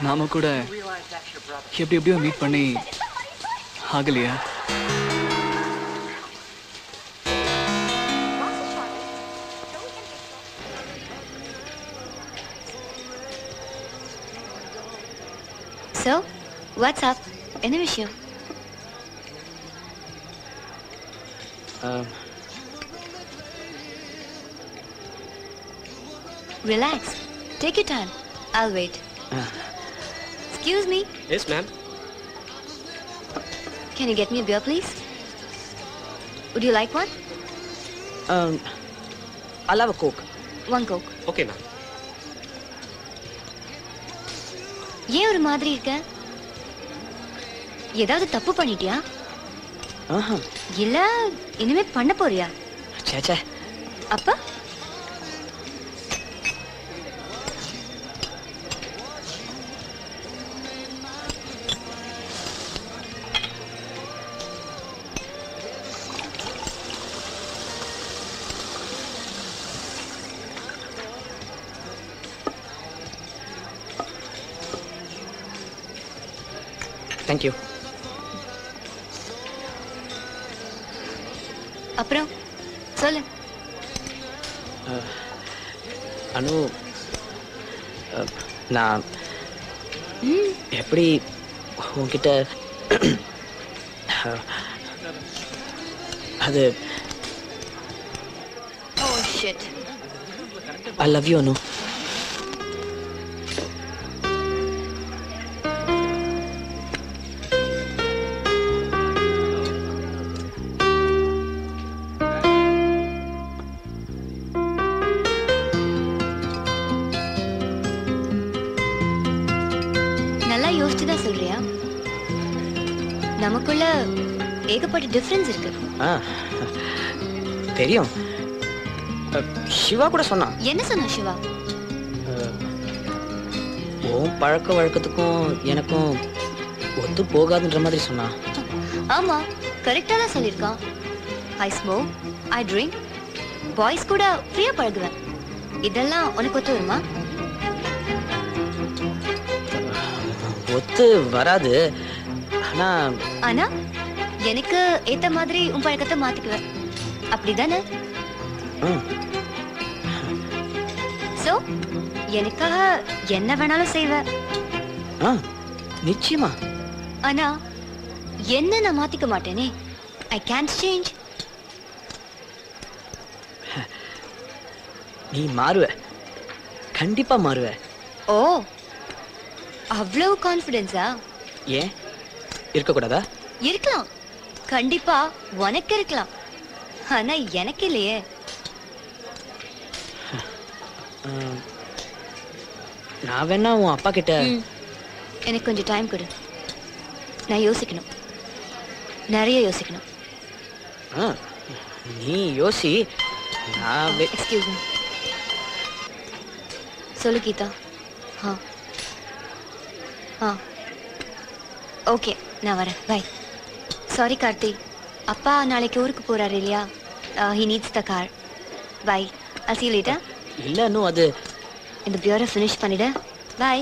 நாம கூட எப்படி எப்படியோ மீட் பண்ணி ஆகலையா? So, what's up? என்ன விஷயம்? Relax. Take your time. I'll wait. Excuse me. Yes, ma'am. Can you get me a beer, please? Would you like one? I'll have a Coke. One Coke. Okay, ma'am. ஏன் ஒரு மாதிரி இருக்க? ஏதாவது தப்பு பண்ணிட்டியா? இல்ல இனிமே பண்ண போறியா? சேச்சே. அப்ப Thank you. அப்புறம் சொல்லு. அனு, நான் எப்படி உன்கிட்ட அது Oh shit. I love you, Anu. நல்லா யோசிச்சுதான் சொல்றியா? நமக்குள்ள ஏகப்பட்ட டிஃபரன்ஸ் இருக்கு. தெரியும். சிவா கூட சொன்னான். என்ன சொன்னா சிவா? உன் பழக்க வழக்கத்துக்கும் எனக்கும் ஒத்து போகாதுன்ற மாதிரி சொன்னான். ஆமா, கரெக்டா தான் சொல்லிருக்கான். I smoke, I drink, boys கூட ஃப்ரீயா பழகுவேன். இதெல்லாம் உனக்கு ஒத்து வருமா? ஒத்து வராது. ஆனா எனக்கு ஏத்த மாதிரி உன் பழக்கத்தை மாத்திக்குவேன். அப்படிதானே? சோ எனக்காக என்ன வேணாலும் செய்வ. நிச்சயமா. ஆனா என்ன நான் மாத்திக்க மாட்டேனே. I can't change. நீ மாறுவ, கண்டிப்பா மாறுவ. ஓ, அவ்வளவு கான்ஃபிடன்ஸா? ஏன் இருக்கக்கூடாதா? இருக்கலாம், கண்டிப்பா உனக்கு இருக்கலாம். ஆனா எனக்கு இல்லையே. நான் வேணா உன் அப்பா கிட்ட. எனக்கு கொஞ்சம் டைம் கொடு. நான் யோசிக்கணும், நிறைய யோசிக்கணும். நீ யோசி. Excuse me. சொல்லு கீதா. ஓகே, நான் வரேன். பை. சாரி கார்த்தி, அப்பா நாளைக்கு ஊருக்கு போறாரு இல்லையா? He needs the car. Bye. I'll see you later. இல்ல அனு, அது இந்த பியூரை ஃபினிஷ் பண்ணிடு. பை.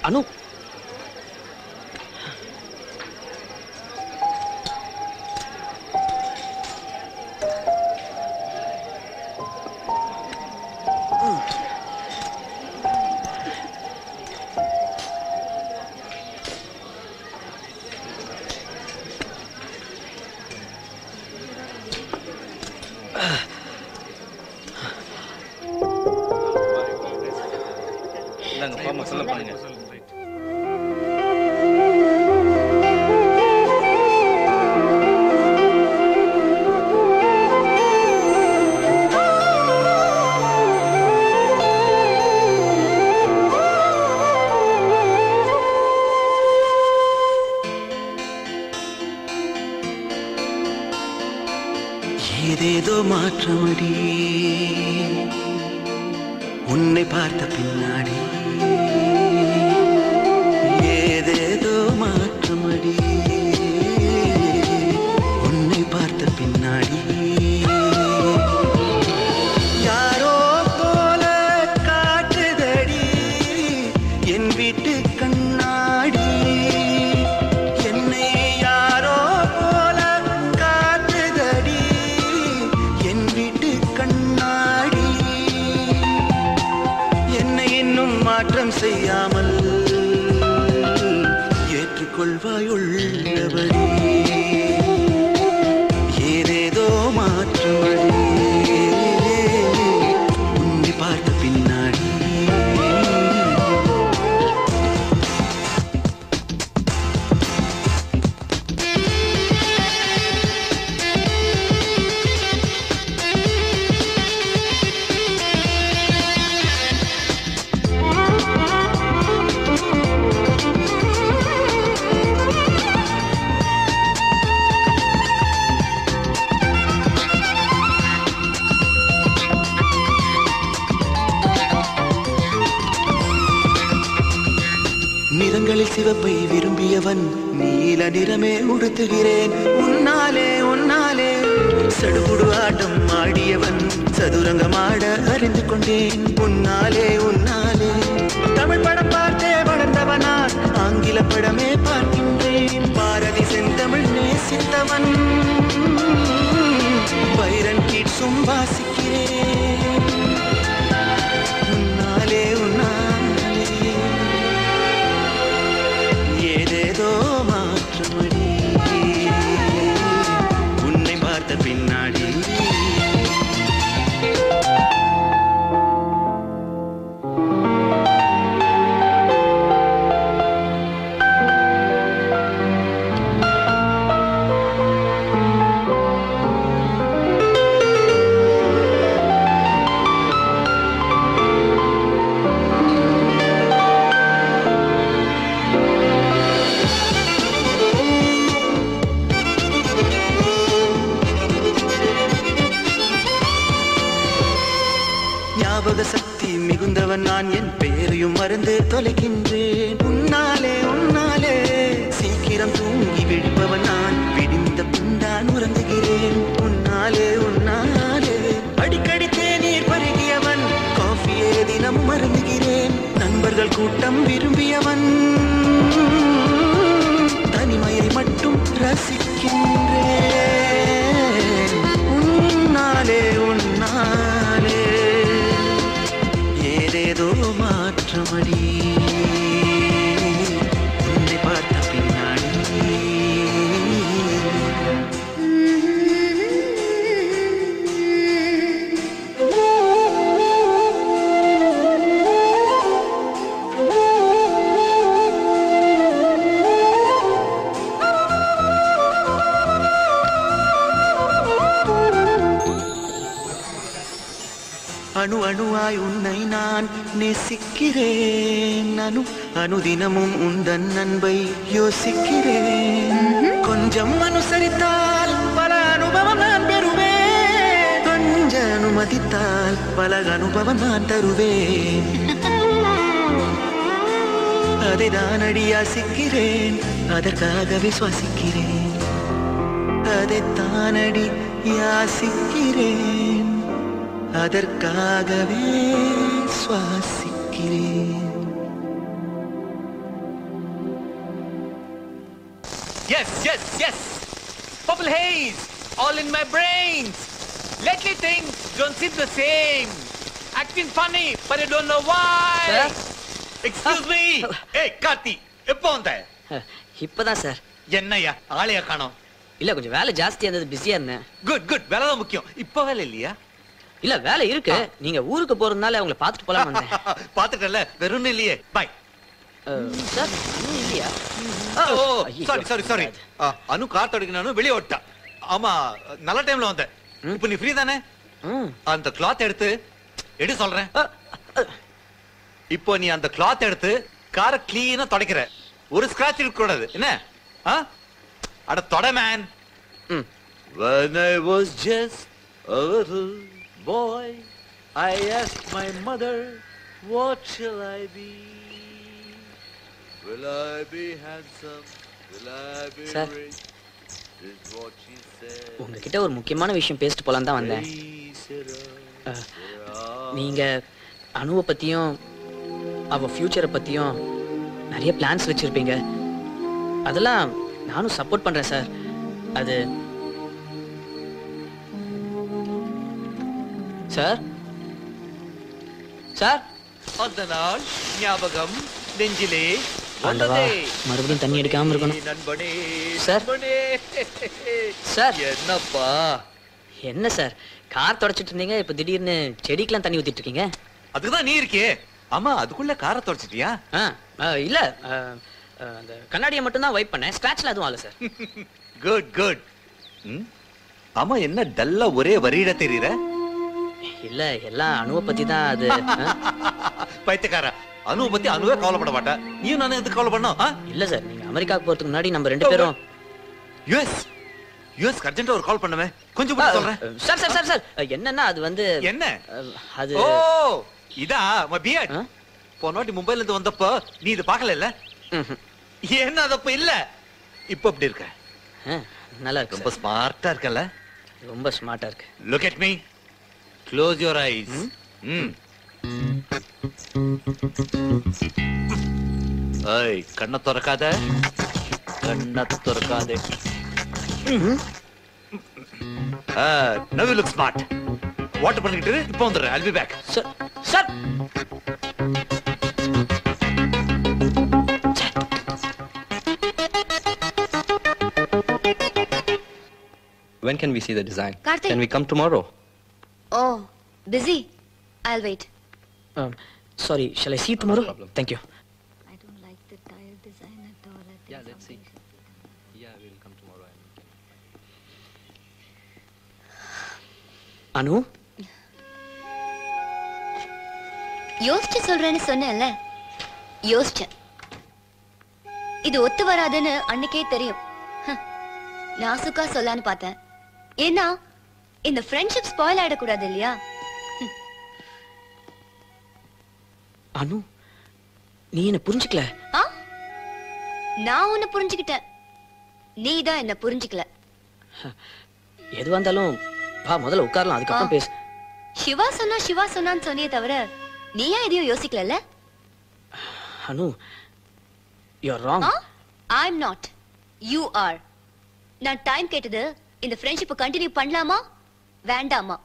அனு, இந்தாங்க ஃபார்ம் ஃபில் அப் பண்ணுங்க. ஏதேதோ மாற்றமடி உன்னை பார்த்த பின்னாடி, ஏதேதோ மாற்றமடி உன்னை பார்த்த பின்னாடி, யாரோ போல காட்டுதடி என் வீட்டு கண்ணாடி, என்னை யாரோ போல காட்டுதடி என் வீட்டு கண்ணாடி, என்னை இன்னும் மாற்றம் செய்யாமல் ஏற்றுக்கொள்வாய் உள்ளபடி, ஏதேதோ மாற்றமடி உன்னை பார்த்த பின்னாடி. நிறங்களில் சிவப்பை விரும்பியவன் நீல நிறமே உடுத்துகிறேன் உன்னாலே உன்னாலே, சடுகுடு ஆட்டம் ஆடியவன் சதுரங்கமாட அறிந்து கொண்டேன் உன்னாலே உன்னாலே, தமிழ் படம் பார்த்தே வளர்ந்தவனான் ஆங்கில படமே பார்க்கின்றேன், பாரதி செந்தமிழ் நேசித்தவன் பைரன் கீட்ஸும் வாசிக்கிறேன் உன்னாலே உன்னாலே, ஏதேதோ மாற்றமடி உன்னை பார்த்த பின்னாடி. ஞாபக சக்தி மிகுந்தவன் நான் என் பெயரையும் மறந்து தொலைக்கின்றேன் உன்னாலே உன்னாலே, சீக்கிரம் தூங்கி விழுப்பவன் நான் விடிந்த பின்தான் உறங்குகிறேன் உன்னாலே உன்னாலே, அடிக்கடி தேநீர் பருகியவன் காஃபியே தினம் மருந்துகிறேன், நண்பர்கள் கூட்டம் விரும்பியவன் தனிமையை மட்டும் ரசிக்கின்றேன் உன்னாலே உன்னாலே, ஏதேதோ மாற்றமடி உன்னை பார்த்த பின்னாடி. அணு அணுவாய் உன்னை நான் நேசிக்கிறேன், அனுதினமும் உந்தன் அன்பை யோசிக்கிறேன், கொஞ்சம் அனுசரித்தால் பல அனுபவம் நான் பெறுவேன், கொஞ்சம் அனுமதித்தால் பல அனுபவம் நான் தருவேன், அதை தான் அடி யாசிக்கிறேன் அதற்காகவே சுவாசிக்கிறேன், அதை தானடி யாசிக்கிறேன் அதற்காகவே சுவாசிக்கிறேன். Yes, yes, yes. Purple haze, all in my brains. Lately things don't seem the same. Acting funny, but I don't know why. Sir? Excuse me. Hey, Karthi, எப்போ வந்த? இப்பதான் சார். என்னையா ஆளையா காணோம்? இல்ல கொஞ்சம் வேலை ஜாஸ்தியா இருந்தது, பிஸியா இருந்தேன். குட் குட், வேலை தான் முக்கியம். இப்போ வேலை இல்லையா? இல்ல வேலை இருக்கு. நீங்க ஊருக்கு போறதுனால அவங்கள பாத்துட்டு போலாம் வந்தேன். பாத்துட்டல வெறும் இல்லையே. பை. சார் இல்லையா? சாரி. அனு கார் தொடங்கினானு வெளியே ஓட்டா. ஆமா நல்ல டைம்ல வந்தேன். இப்போ நீ ஃப்ரீ தானே? அந்த கிளாத் எடு சொல்றேன். இப்போ நீ அந்த கிளாத் எடுத்து காரை கிளீனா துடைக்கிற. ஒரு ஸ்கிராட்ச் இருக்க கூடாது. என்ன? அட தொட man. When I was just a little boy, I asked my mother, what shall I be? Will I be handsome? Will I be rich? Is what she said. உங்ககிட்ட ஒரு முக்கியமான விஷயம் பேசிட்டு போலாம் தான் வந்தேன். நீங்க அனுவை பத்தியும் அவ ஃபியூச்சரை பத்தியும் நிறைய பிளான்ஸ் வச்சிருப்பீங்க. அதெல்லாம் நானும் சப்போர்ட் பண்றேன் சார். அது சார் அந்த நாள் ஞாபகம் நெஞ்சிலே வந்ததே. மறுபடியும் தண்ணி அடிக்காம இருக்கணும். நண்பனே சார் என்னப்பா? என்ன சார் கார் தொடச்சிட்டு இருந்தீங்க, இப்ப திடீர்னு செடிக்கெல்லாம் தண்ணி ஊத்திட்டு இருக்கீங்க? அதுக்குதான் நீ இருக்கே. ஆமா அதுக்குள்ள காரை தொடச்சிட்டியா? இல்ல அந்த கண்ணாடியை மட்டும் தான் வைப் பண்ணேன். ஸ்கிராட்ச்ல அதுவும் ஆல சார். குட். ஆமா என்ன டல்லா ஒரே வரியிட தெரியற? இல்ல எல்லாம் அனுவை பத்தி தான். அது பைத்தியக்கார. அனுவை பத்தி அனுவே கவலைப்பட மாட்டா. நீயும் நானே எதுக்கு கவலை பண்ணோம்? இல்ல சார் நீங்க அமெரிக்காவுக்கு போறதுக்கு முன்னாடி நம்ம ரெண்டு பேரும் யுஎஸ் அர்ஜென்ட்டா ஒரு கால் பண்ணுமே. கொஞ்சம் கூட சொல்றேன். சார் என்னன்னா அது வந்து என்ன அது இதா பியர்ட். போனவாட்டி மும்பைல இருந்து வந்தப்போ நீ இது பார்க்கல இல்ல? என்ன அதப்ப இல்ல. இப்ப எப்படி இருக்க? நல்லா இருக்கு. ரொம்ப ஸ்மார்ட்டா இருக்கல? ரொம்ப ஸ்மார்ட்டா இருக்கு. Look at me. Close your eyes. ஏய் கண்ணை திறக்காத. Now you look smart. Water பண்ணிட்டு இப்போ வந்துடுறேன். I'll be back. Sir When can we see the design? Karthik. Can we come tomorrow? Oh, busy. I'll wait. Sorry, shall I see you tomorrow? Thank you. I don't like the tile design at all. Yeah, let's see. Yeah, we'll come tomorrow. அனு யோசிச்சு சொல்றேன்னு சொன்னேன்ல, யோசிச்சேன். இது ஒத்து வராதுன்னு அன்னைக்கே தெரியும். நாசுக்கா சொல்லான்னு பார்த்தேன். ஏன்னா இந்த ஃப்ரெண்ட்ஷிப் ஸ்பாயில் ஆயிடக்கூடாது இல்லையா? அனு நீ என்ன புரிஞ்சுக்கல. நான் உன்னை புரிஞ்சுக்கிட்டேன். நீ தான் என்ன புரிஞ்சுக்கல. எதுவா இருந்தாலும் வா முதல்ல உட்காரலாம், அதுக்கப்புறம் பேசு. சிவா சொன்னான்னு சொன்னியே தவிர நீயா எதையும் யோசிக்கல. அனு you are wrong. I'm not. You are. நான் டைம் கேட்டது இந்த ஃப்ரெண்ட்ஷிப் கண்டினியூ பண்ணலாமா வேண்டாமா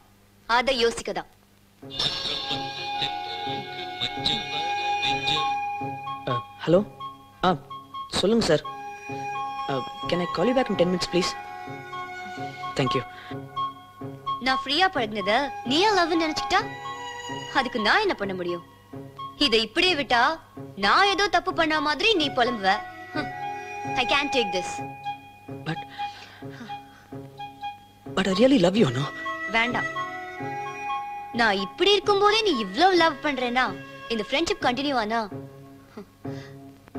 அத யோசிக்கதான். ஹலோ சொல்லுங்க sir. Can I call you back in 10 minutes please? Thank you. நான் ஃப்ரீயா பழகுனத நீயா லவ்னு நினைச்சிட்டா அதுக்கு நான் என்ன பண்ண முடியும்? இதை இப்படியே விட்டா நான் ஏதோ தப்பு பண்ண மாதிரி நீ புலம்புவ. I can't take this. But I really love you, no? வேண்டாம். நான் இப்படி இருக்கும்போதே நீ இவ்வளவு லவ் பண்றேனா இந்த ஃப்ரெண்ட்ஷிப் கண்டினியூ ஆனா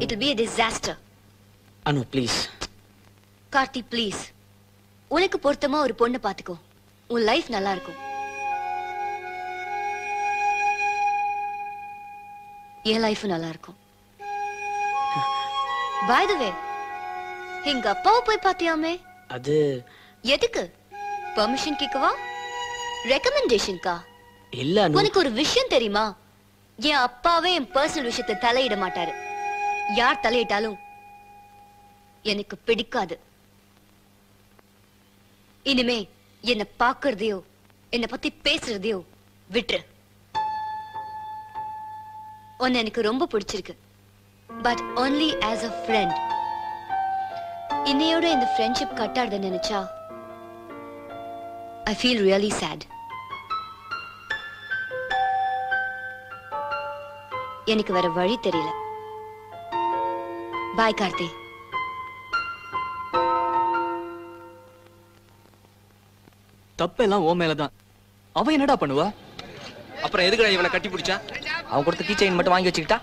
it will be a disaster. Anu please. Karthi please. உனக்கு பொருத்தமா ஒரு பொண்ணு பாத்துக்கோ. உன் லைஃப் நல்லா இருக்கும். என் லைஃப் நல்லா இருக்கும். By the way, எங்க அப்பாவை போய் பாத்தியாமே? அது எதுக்கு? பெர்மிஷன் கேட்கவா? ரெக்கமெண்டேஷன்கா? இல்ல அனு. உனக்கு ஒரு விஷயம் தெரியுமா? என் அப்பாவே என் பர்சனல் விஷயத்தை தலையிட மாட்டாரு. யார் தலையிட்டாலும் எனக்கு பிடிக்காது. இனிமே என்ன பாக்குறதையோ என்ன பத்தி பேசுறதையோ விட்டுரு. உன்னை எனக்கு ரொம்ப பிடிச்சிருக்கு. But only as a friend. இன்னையோட இந்த ஃப்ரெண்ட்ஷிப் கட்டாடுத நினைச்சா I feel really sad. எனக்கு வேற வழி தெரியல. பாய் கார்த்தி. தப்பெல்லாம் ஓ மேலதான். அவன் என்னடா பண்ணுவா? அப்புறம் எதுக்குடா இவனை கட்டி பிடிச்சா? அவன் கொடுத்த கீ செயின் மட்டும் வாங்கி வச்சுக்கிட்டா?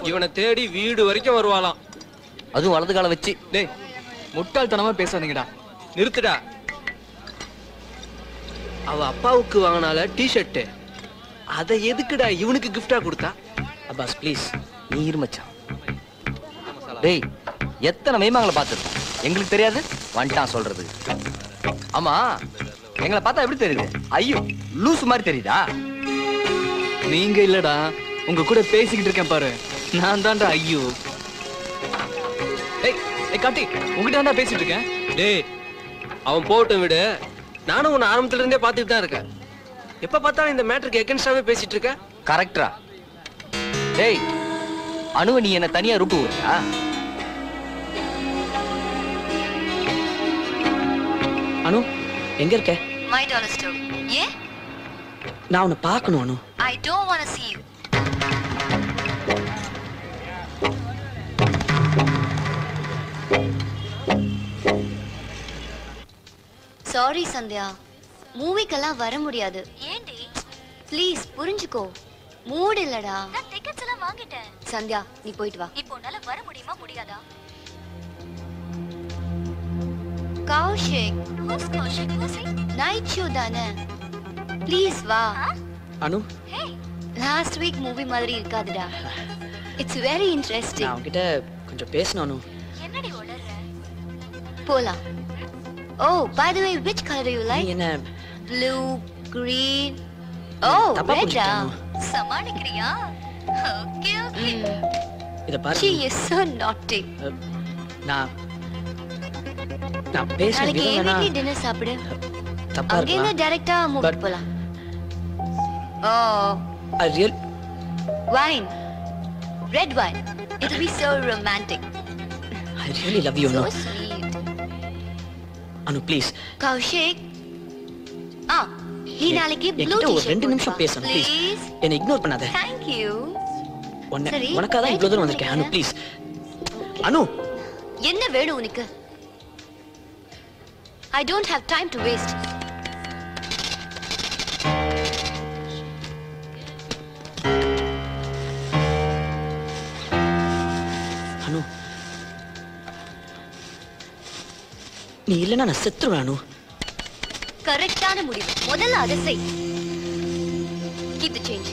இவனை தேடி வீடு வரைக்கும் வருவாளாம். அதுவும் வலது கால வச்சு. டேய் முட்டாள்தனமா பேசாதீங்கடா. நிறுத்துடா. அவ அப்பாவுக்கு வாங்கினால டி-ஷர்ட், அதை எதுக்குடா இவனுக்கு கிஃப்டா கொடுத்தா? அப்பாஸ் ப்ளீஸ் நீ இருமச்சான். டேய் எத்தனை மெய்மாங்களை பார்த்துருக்கோம், எங்களுக்கு தெரியாது வந்துட்டான் சொல்றது. ஆமா எங்களை பார்த்தா எப்படி தெரியுது? ஐயோ லூஸ் மாதிரி தெரியுதா? நீங்க இல்லடா, உங்க கூட பேசிக்கிட்டு இருக்கேன் பாரு, நான் தான்டா ஐயோ. ஏய் கார்த்தி, உங்ககிட்ட தான்டா பேசிட்டு இருக்கேன். டேய் அவன் போட்டும் விடு, நானும் உன்னை ஆரம்பத்துல இருந்தே பார்த்துட்டு தான் இருக்கேன். எப்ப பார்த்தாலும் இந்த மேட்டருக்கு எகென்ஸ்டாவே பேசிட்டு இருக்க. கரெக்டா? டேய் அனுவ நீ என்ன தனியா ரூட்டு விடுறியா? அனு எங்க இருக்க? My dollar store. Yeah? நான் உன்னை பார்க்கணும் அனு. I don't want to see you. Sorry Sandhya, மூவிக்கெல்லாம் வர முடியாது. ஏண்டி? ப்ளீஸ் புரிஞ்சுக்கோ, மூட் இல்லடா. நான் டிக்கெட்ஸ் எல்லாம் வாங்கிட்டேன். சந்தியா நீ போயிட்டு வா. இப்போ உன்னால வர முடியுமா முடியாதா? Kaushik. Who's Kaushik? Night show தானே. ப்ளீஸ் வா. அனு லாஸ்ட் வீக் மூவி மாதிரி இருக்காதுடா. It's very interesting. நான் உன்கிட்ட கொஞ்சம் பேசணும் அனு. என்னடி ஓடற? போலாம். Oh, by the way, which color do you like? என்ன Blue, green. Oh, தப்பா red. புரிஞ்சுட்டேன். சமாளிக்கிறியா? Okay, okay. இத பாரு. She is so naughty. நான் பேச நாளைக்கு ஈவினிங் டின்னர் சாப்பிடு. தப்பா அங்க இருந்து டைரக்டா மூவி போலாம். Oh, I real wine. Red wine. It will be so romantic. I really love you So Anu. sweet. Anu please. Kaushik. நீ நாளைக்கு ப்ளூ என்கிட்ட ஒரு டி-ஷர்ட் 2 நிமிஷம் பேசணும் ப்ளீஸ். என்னை இக்னோர் பண்ணாத. Thank you. உனக்காக தான் இவ்வளவு தூரம் வந்திருக்கேன் அனு ப்ளீஸ். அனு என்ன வேணும் உனக்கு? I don't have time to waste. அனு நீ இல்லைன்னா நான் செத்துருவேன் அனு. கரெக்டான முடிவு. முதல்ல அதை செய். Keep the change.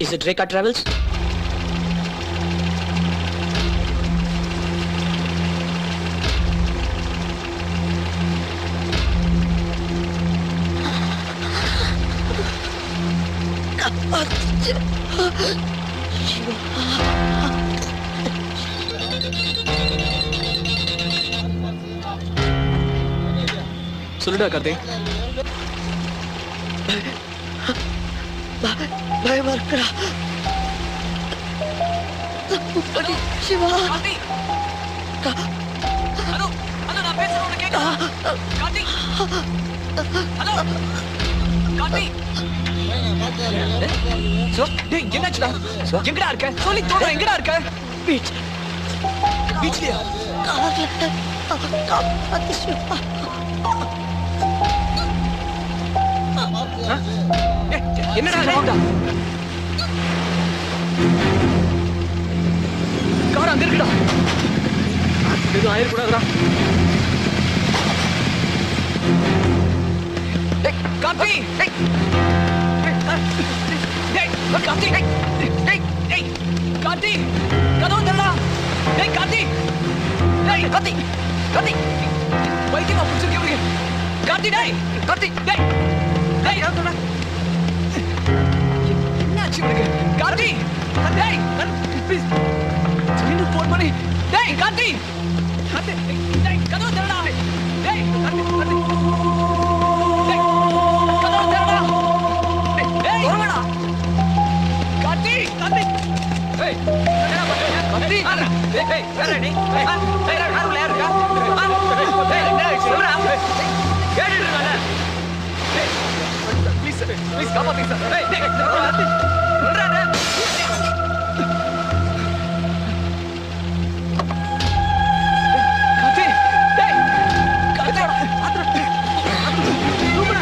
Is it Reka Travels? சொல்லுடா கார்த்தி. பயமா இருக்குடா. சிவா நான் பேசுறேன் உனக்கு கேக்குதா? கார்த்தி ஹலோ கார்த்தி டேய் என்னாச்சுடா? எங்கடா இருக்க? சொல்லி தோற எங்கடா இருக்க? பீச்லயா? என்னடா கார் அங்க இருக்குடா. எதுவும் ஆயிடக்கூடாதுடா. கார்த்தி கார்த்தி கார்த்தி கதவு தரடா. டேய் கார்த்தி டேய் கார்த்தி கார்த்தி வைத்தியமா புடிச்சிருக்கீங்க. கார்த்தி டேய் கார்த்தி டேய் டேய் சொல்றேன். என்னாச்சு உனக்கு? கார்த்தி டேய் ப்ளீஸ் என்ன ஃபோன் பண்ணி டேய் கார்த்தி கார்த்தி டேய் கதவு தரடா. டேய் கார்த்தி கார்த்தி டேய் கதவு தரடா. டேய் வரடா கார்த்தி கார்த்தி ஏய் என்ன பண்றீங்க? கார்த்தி ஏய் வேற நீ ஏய் யாரு யாரு இருக்கா? ஏய் என்ன சொல்றா? கேட்டுட்டு இருக்கல. ஏய் ப்ளீஸ் ப்ளீஸ் காப்பாத்துங்க சார். ஏய் டேய் கார்த்தி சொல்றானே. கார்த்தி டேய் கார்த்தி ஆத்ரா சூப்பரா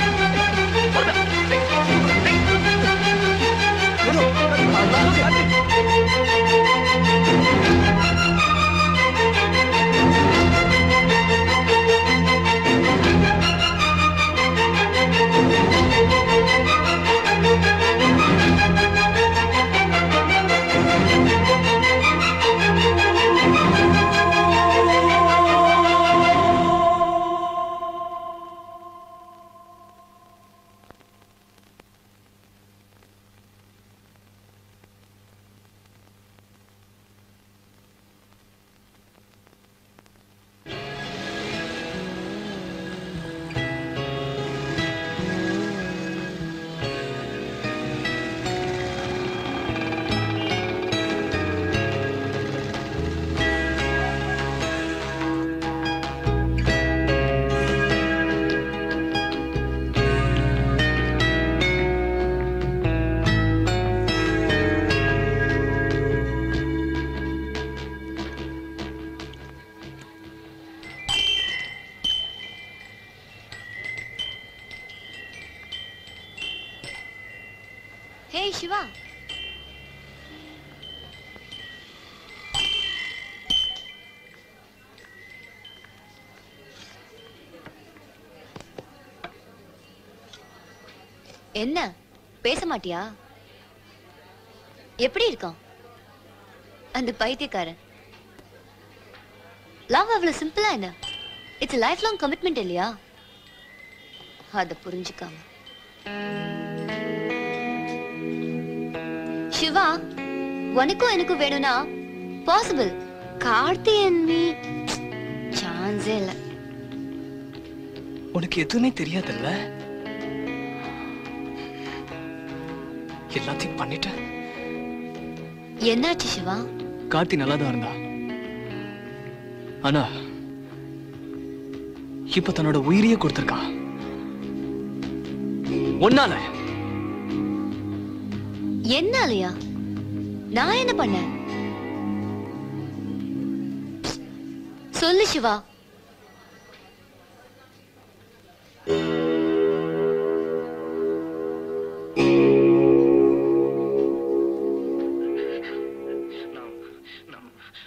Hey Shiva. என்ன பேச மாட்டியா? எப்படி இருக்கான் அந்த பைத்தியக்காரன்? லவ் அவ்வளவு சிம்பிளா என்ன? இட்ஸ் லைஃப் லாங் கமிட்மெண்ட் இல்லையா? அத புரிஞ்சுக்காம சிவா, உனக்கும் எனக்கும் வேணும்னா பாசிபிள். கார்த்தி and me சான்ஸே இல்ல. உனக்கு எதுவுமே தெரியாதுல்ல? எல்லாத்தையும் பண்ணிட்டேன். என்னாச்சு சிவா? கார்த்தி நல்லா தான் இருந்தா. ஆனா இப்ப தன்னோட உயிரையே கொடுத்திருக்கா. ஒன்னால. என்னாலயா? நான் என்ன பண்ணேன்? சொல்லு சிவா.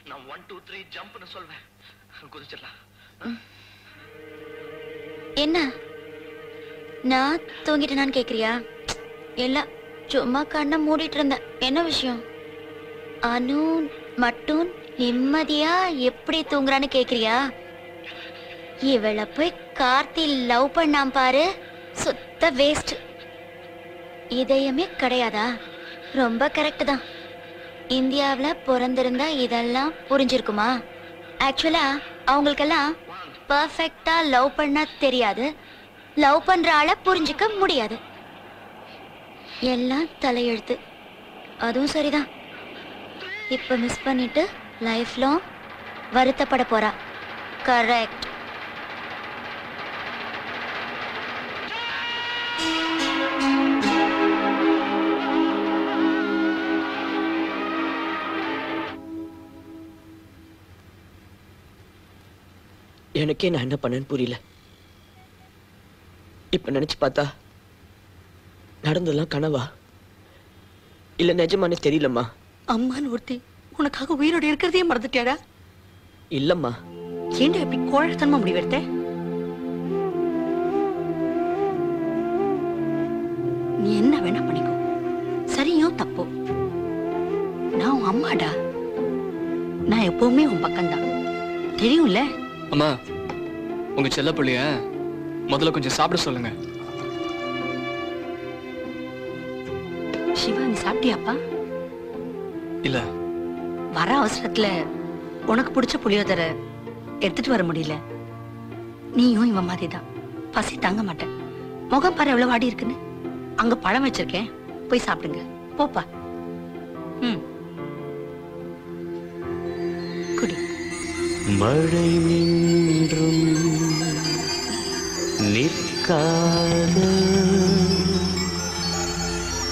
நான் 1 2 3 ஜம்ப்னு சொல்வேன். குதிச்சிடலாம். என்ன நான் தூங்கிட்டேனான்னு கேக்குறியா? இல்ல, சும்மா கண்ணை மூடிட்டு இருந்தேன். என்ன விஷயம்? அனு மட்டும் நிம்மதியா எப்படி தூங்குறான்னு கேக்குறியா? இவளை போய் கார்த்தி லவ் பண்ணாம பாரு, சுத்த வேஸ்ட். இதயமே கிடையாதா? ரொம்ப கரெக்ட் தான். இந்தியாவில் பிறந்திருந்தா இதெல்லாம் புரிஞ்சிருக்குமா? ஆக்சுவலா அவங்களுக்கெல்லாம் பர்ஃபெக்டா லவ் பண்ண தெரியாது. லவ் பண்ற ஆளை புரிஞ்சுக்க முடியாது. எல்லாம் தலையெழுத்து. அதுவும் சரிதான். இப்ப மிஸ் பண்ணிட்டு லைஃப் லாங் வருத்தப்பட போறா. கரெக்ட். எனக்கே நான் என்ன பண்ணேன்னு புரியல. இப்ப நினைச்சு பார்த்தா நடந்ததெல்லாம் கனவா இல்ல நிஜமானே தெரியலம்மா. அம்மான்னு ஒருத்தி உனக்காக உயிரோட இருக்கிறதையே மறந்துட்டியாடா? இல்லம்மா. ஏண்டா இப்படி கோழத்தனமா முடிவெடுத்த? நீ என்ன வேணா பண்ணிக்கோ, சரியோ தப்போ, நான் உன் அம்மாடா. நான் எப்பவுமே உன் பக்கம்தான், தெரியும்ல? அம்மா, உங்க செல்ல பிள்ளைய முதல்ல கொஞ்சம் சாப்பிட சொல்லுங்க. சிவா, நீ சாப்பிட்டியாப்பா? இல்ல. வர அவசரத்துல உனக்கு பிடிச்ச புளியோதரை எடுத்துட்டு வர முடியல. நீயும் இவன் மாதிரிதான், பசி தாங்க மாட்டேன். முகம் பாரு எவ்வளவு வாடி இருக்குன்னு. அங்க பழம் வச்சிருக்கேன், போய் சாப்பிடுங்க. போப்பா. குடி. மழை நின்றும் நிற்காத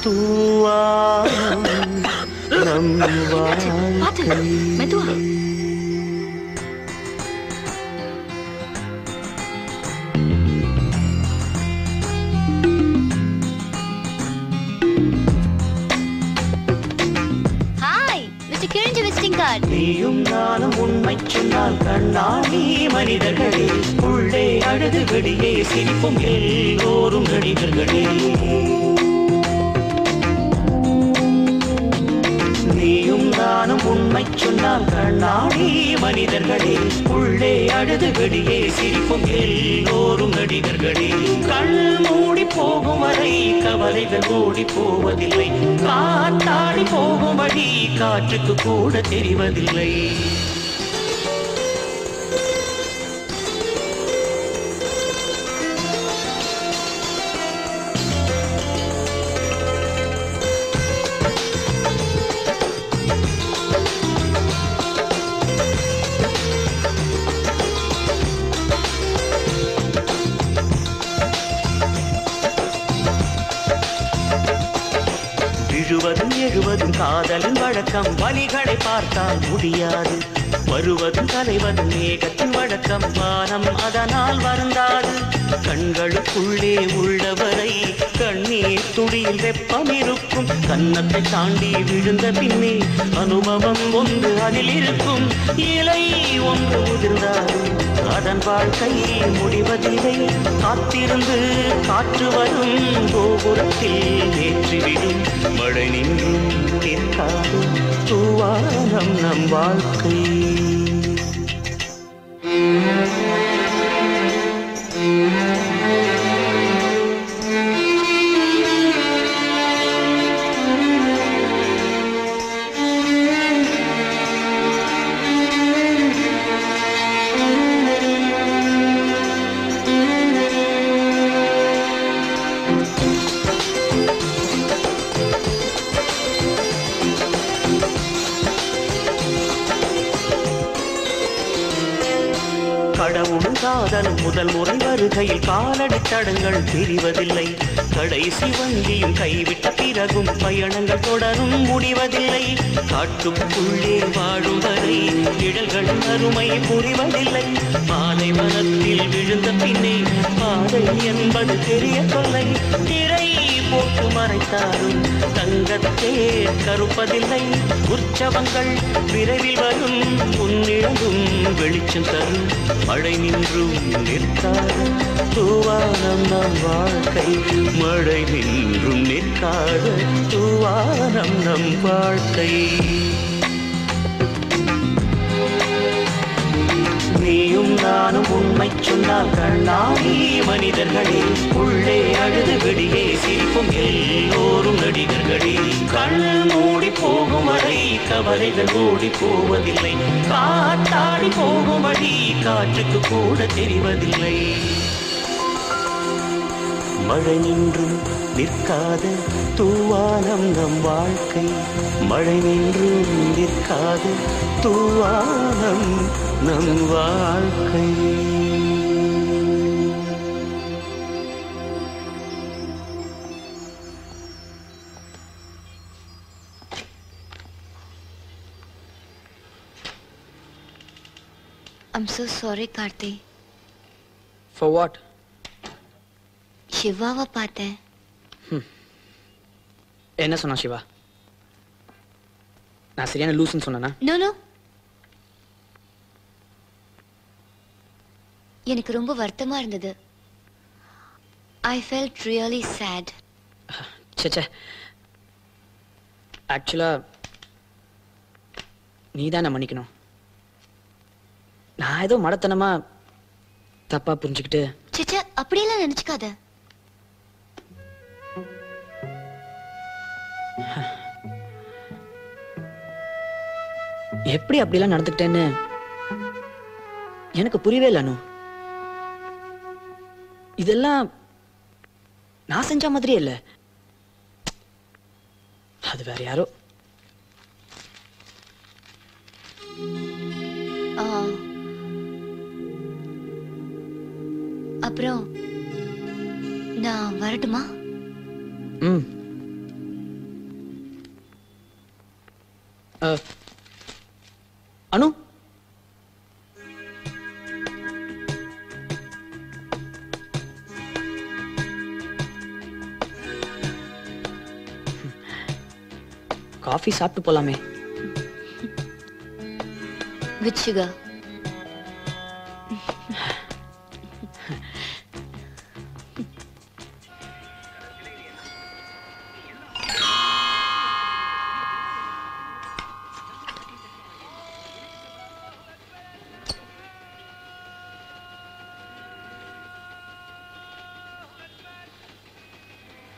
தூவானம் நம் வாழ்க்கை. மெதுவா. நீயும் நானும் உண்மை சொன்னால் கண்ணாடி மனிதர்களே, உள்ளே அழுது வெளியே சிரிப்பும் எல்லோரும் நடிகர்களே. நீயும் நானும் உண்மை சொன்னால் கண்ணாடி மனிதர்களே, உள்ளே அழுது வெளியே சிரிப்பும் எல்லோரும் நடிகர்களே. கண் மூடி போகும் வரை கவலைகள் ஓடி போவதில்லை, காத்தாடி போகும் வழி காற்றுக்கு கூட தெரிவதில்லை. விழுவதும் எழுவதும் காதலின் வழக்கம், வலிகளை பார்த்தால் முடியாது. வருவதும் தலைவதும் மேகத்தின் வழக்கம், வானம் அதனால் வருந்தாது. கண்களுக்குள்ளே உள்ளவரை கண்ணீர் துளியில் வெப்பம் இருக்கும். கன்னத்தை தாண்டி விழுந்த பின்னே அனுபவம் ஒன்று அதில் இருக்கும். இலை ஒன்று உதிர்ந்தாலும் அதன் வாழ்க்கை முடிவதில்லை. காத்திருந்து காற்று வரும் கோபுரத்தில் ஏற்றிவிடும். மழை நின்றும் நிற்காது தூவானம் நம் வாழ்க்கை. கடவுளும் காதலும் முதல் முறை வருகையில் காலடி தடங்கள் பிரிவதில்லை. கடைசி வண்டியும் கைவிட்ட பிறகும் பயணங்கள் தொடரும் முடிவதில்லை. காட்டுக்குள்ளே வாழும் வரை நிழல்களின் அருமை புரிவதில்லை. பாலைவனத்தில் விழுந்த பின்னே பாதை என்பது தெரிய தொல்லை. திரை போட்டு மறைத்தாலும் தங்கத்தே கருப்பதில்லை. உற்சவங்கள் விரைவில் வரும், உன்னிழந்தும் வெளிச்சம் தரும். மழை நின்றும் நிற்காது தூவானம் நம் வாழ்க்கை. மழை நின்றும் நிற்காது தூவானம் நம் வாழ்க்கை. நீயும் நானும் உண்மை சொன்னால் கண்ணாடி மனிதர்களே, உள்ளே அழுது வெளியே சிரிப்பும் எல்லோரும் நடிகர்களே. கண் மூடி போகும் வரை கவலைகள் ஓடி போவதில்லை. காத்தாடி போகும் வழி காற்றுக்கு கூட தெரிவதில்லை. மழை நின்றும் நிற்காத தூவானம் நம் வாழ்க்கை. மழை நின்றும் நிற்காத தூவானம் நம் வாழ்க்கை. I'm so sorry, Karthi. For what? சிவாவை பார்த்தேன். என்ன சொன்னா சிவா? நான் சரியான லூசுன்னு சொன்னா? No, no. எனக்கு ரொம்ப வருத்தமா இருந்தது. I felt really sad. சே ஆக்சுவலா நீ தான் மன்னிக்கணும். நான் ஏதோ மடத்தனமா தப்பா புரிஞ்சுக்கிட்டு. சே அப்படியெல்லாம் நினைச்சுக்காத. எப்படி அப்படிலாம் நடந்துக்கிட்டேன்னு எனக்கு புரியவே இல்லை அனு. இதெல்லாம் நான் செஞ்ச மாதிரியே இல்லை, அது வேற யாரோ. அப்புறம் நான் வரட்டுமா? அனு, காஃபி சாப்பிட்டு போலாமே. With sugar.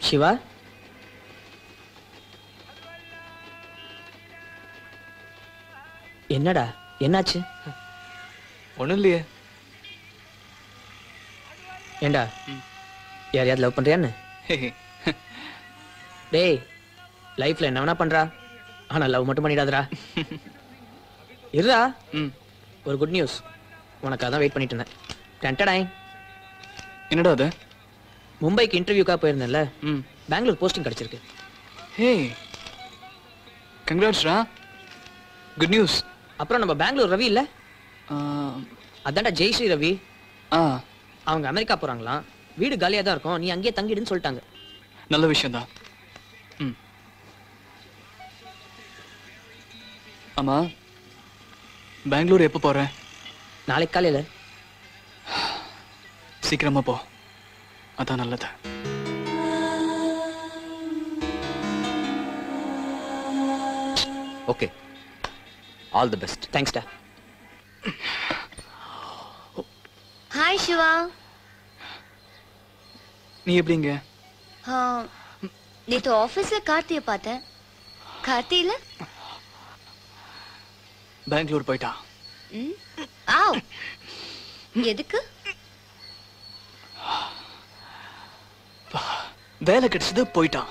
சிவா, என்னடா என்னாச்சு? ஒண்ணும் இல்லையே. ஏண்டா யாரையாவது லவ் பண்றியான்னு? டேய், லைஃப்ல என்ன வேணா பண்றா, ஆனா லவ் மட்டும் பண்ணிடாதடா. இருடா, ஒரு குட் நியூஸ் உனக்காக தான் வெயிட் பண்ணிட்டு இருந்தேன். டன்டடாய். என்னடா அது? மும்பைக்கு இன்டர்வியூக்காக போயிருந்தேன்ல, பெங்களூர் போஸ்டிங் கிடைச்சிருக்கு. ஹே, கங்க்ராட்ஸ்டா, குட் நியூஸ். அப்புறம் நம்ம பெங்களூர் ரவி இல்ல, அதான்டா ஜெய்ஸ்ரீ ரவி. அவங்க அமெரிக்கா போறாங்களாம், வீடு காலியா தான் இருக்கும், நீ அங்கேயே தங்கிடுன்னு சொல்லிட்டாங்க. நல்ல விஷயம் தான். ஆமா, பெங்களூர் எப்போ போற? நாளைக்கு காலையில. சீக்கிரமா போ, அதான் நல்லது. Okay, all the best. Thanks டா. ஹாய் சிவா. நீ எப்படிங்க? நேத்து ஆபீஸ்ல கார்த்திய பார்த்தேன். கார்த்தி இல்ல? பெங்களூர் போயிட்டா. ஆவ், எதுக்கு? வேலை கிடைச்சது, போயிட்டான்.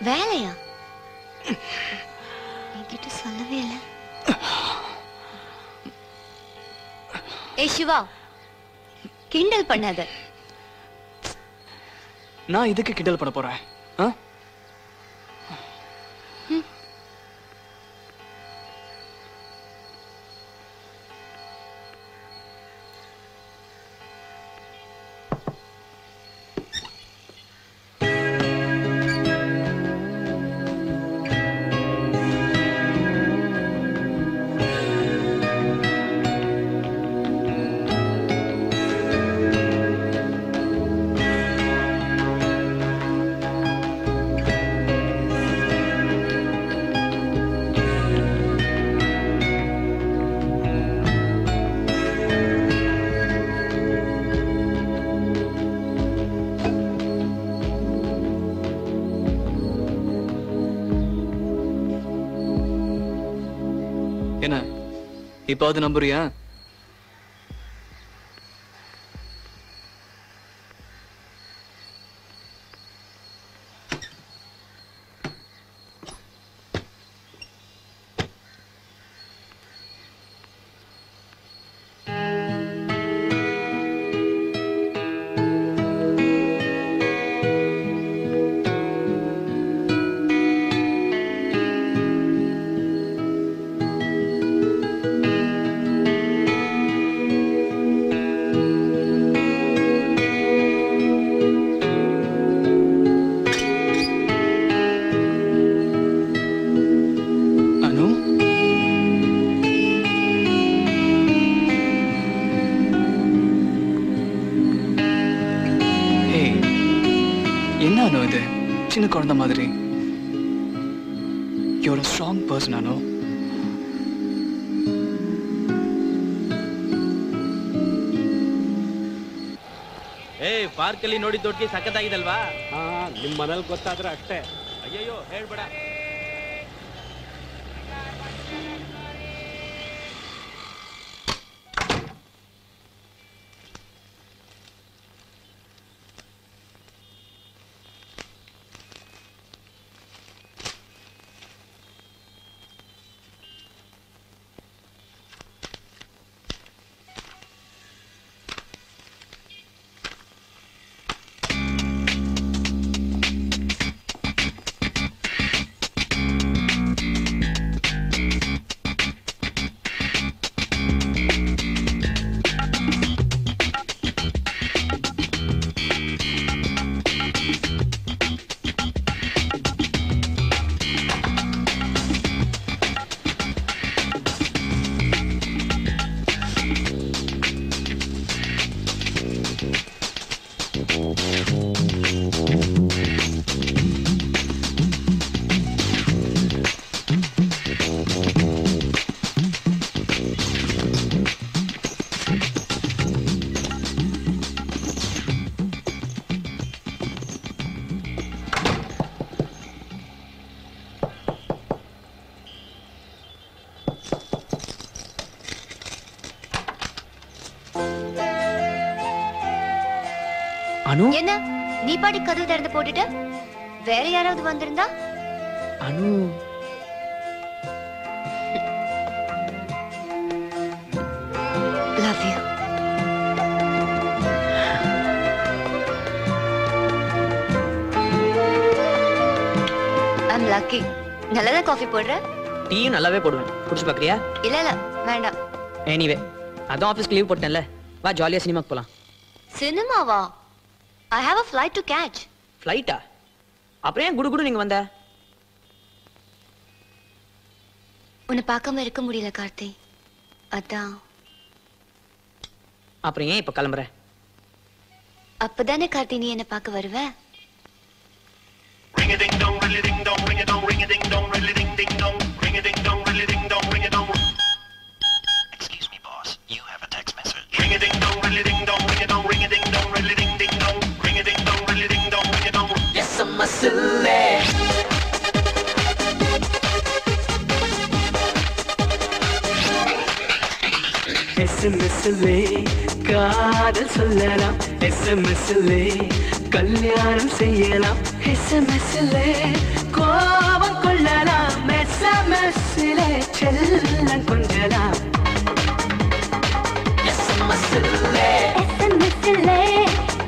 வேலையா? என்கிட்ட சொல்லவே இல்லை. ஏய் சிவா, கிண்டல் பண்ணாத. நான் இதுக்கு கிண்டல் பண்ண போறேன்? என்ன இப்பாவது நம்புறியா? என்ன அனு இது சின்ன குழந்தை மாதிரி? You're a strong person, Anu. ಪಾರ್ಕಲ್ಲಿ ನೋಡಿ ದೊಡ್ಡಗೆ ಸಖತ್ತಾಗಿದಲ್ವಾ? ನಿಮ್ಮ ಮನೇಲಿ ಗೊತ್ತಾದ್ರೆ ಅಷ್ಟೇ. ಅಯ್ಯಯ್ಯೋ ಹೇಳ್ಬೇಡ. அனு என்ன நீ பாட்டி கதவு திறந்து போட்டுட்ட? வேற யாராவது வந்திருந்தா? அனு லவ் யூ. I'm lucky. நல்லதா காஃபி போடுற? டீயும் நல்லாவே போடுவேன். குடிச்சு பாக்குறியா? இல்ல இல்ல வேண்டாம். எனிவே அதான் ஆபீஸ்க்கு லீவ் போட்டேன்ல, வா ஜாலியா சினிமாக்கு போலாம். சினிமாவா? I have a flight to catch. ஃப்ளைட்டா? அப்புறம் ஏன் குடு நீங்க வந்த? உன்னை பார்க்காம இருக்க முடியல கார்த்தி, அதான். அப்புறம் ஏன் இப்ப கிளம்புற? அப்பதானே கார்த்தி நீ என்ன பார்க்க வருவ? Ring a ding dong, ring a ding dong, ring a dong, ring a ding dong, ring a ding ding dong, ring a ding dong, ring a ding dong, ring a dong. Excuse me, boss. You have a text message. Ring a ding dong, ring a ding dong, ring a dong, ring a ding dong, ring a ding ding dong, ring a ding dong, ring a ding dong, ring a dong. Yes, I'm a silly. எஸ்எம்எஸ்லே காதல் சொல்லலாம், எஸ்எம்எஸ்லே கல்யாணம் செய்யலாம், எஸ்எம்எஸ்லே கோபம் கொள்ளலாம், எஸ்எம்எஸ்லே செல்லம் கொஞ்சலாம். எஸ்எம்எஸ்லே எஸ்எம்எஸ்லே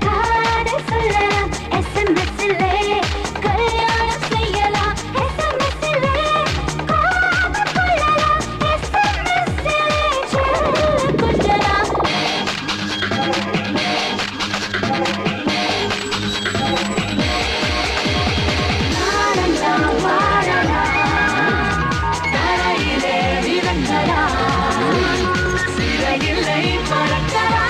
காதல் சொல்லலாம், எஸ்எம்எஸ்லே கல்யாணம் செய்யலாம், எஸ்எம்எஸ்லே கோபம் கொள்ளலாம், எஸ்எம்எஸ்லே செல்லம் கொஞ்சலாம். வாழலாம் வாழலாம் தரையிலே இறங்கலாம், சிறையில்லை பறக்கலாம்.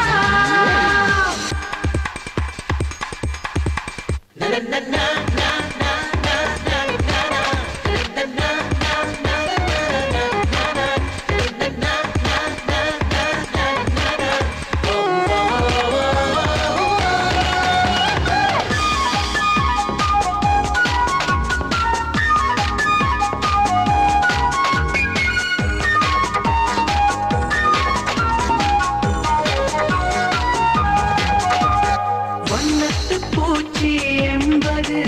வண்ணத்து பூச்சி என்பது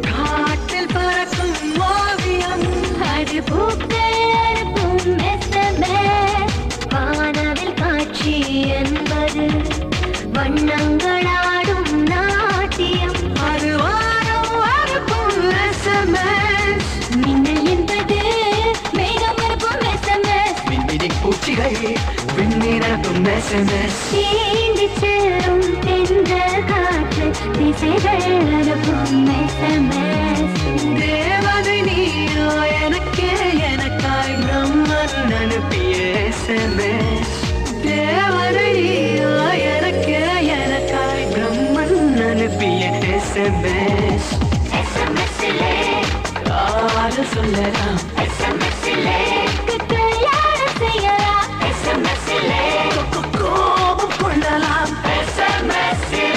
காற்றில் பறக்கும் ஓவியம், அது பூக்கள் அனுப்பும் SMS, வானவில் காட்சி என்பது வண்ணங்களாடும் நாட்டியம், அது வானம் அனுப்பும் SMS, மின்னல் என்பது மேகம் அனுப்பும் SMS, விண்மிதி பூச்சிகள் விண்ணிறக்கும் SMS, தீண்டிச் செல்லும் தென்றல் காற்று திசைகள் அனுப்பும் SMS. தேவதை நீயோ எனக்கே எனக்காய் பிரம்மன் அனுப்பிய SMS, தேவதை நீயோ எனக்கே எனக்காய் பிரம்மன் அனுப்பிய SMS. SMS SMS-லே காதல் சொல்லலாம் SMS-லே கல்யாணம் செய்யலாம் SMS-லே கோபம் கொள்ளலாம் SMS-லே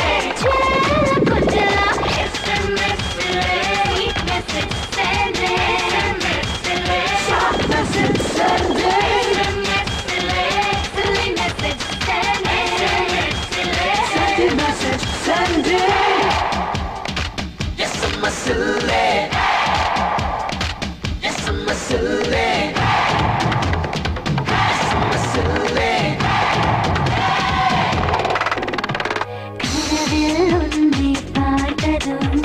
செல்லம் கொஞ்சலாம் SMS-லே sweet message send SMS-லே short message send SMS-லே silly message send SMS-லே send message send SMS-லே SMS-லே SMS-லே கனவில் உன்னை பார்த்ததும்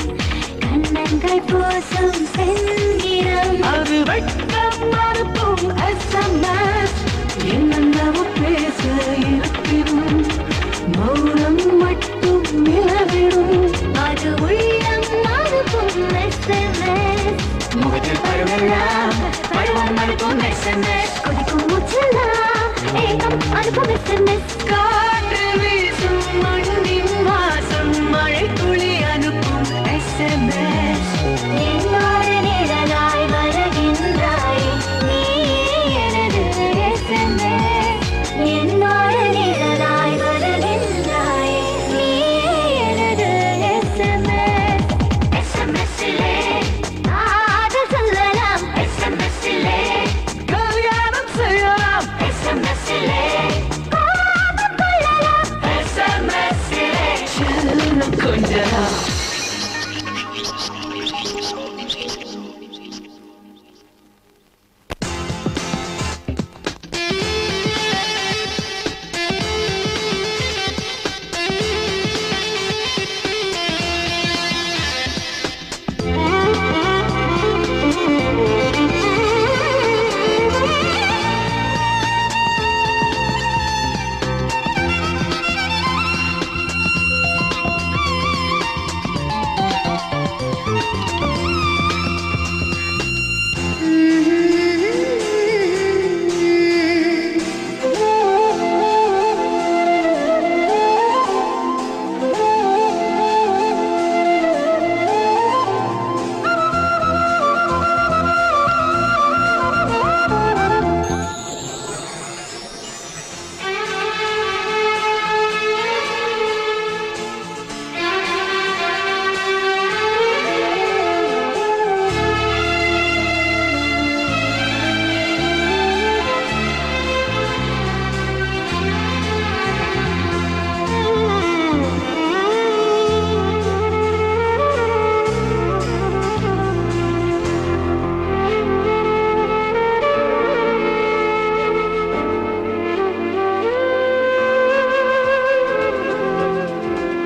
கண்ணங்கள் பூசும் செந்திரம் அது வெட்கம் மறுப்பும் SMS என்னென்னவோ பேச இருப்பினும் மௌனம் மட்டும் நிலவிடும் அது உள்ளம் மறுப்பும் SMS முகத்தில் பருவெல்லாம் பருவம் மறுப்பும் SMS கொதிக்கும் மூச்செல்லாம் ஏகம் அனுப்பும் SMS காற்று வீசும் மண்ணின் வாசம் மழை துளி அனுப்பும் SMS என்னோட நிழலாய் வருகின்றாய் நீ எனது SMS என்னோட நிழலாய் வருகின்றாய் நீ எனது SMS SMS-லே காதல் சொல்லலாம் SMS-லே கல்யாணம் செய்யலாம் SMS-லே கோபம் கொள்ளலாம் SMS-லே செல்லம் கொஞ்சலாம்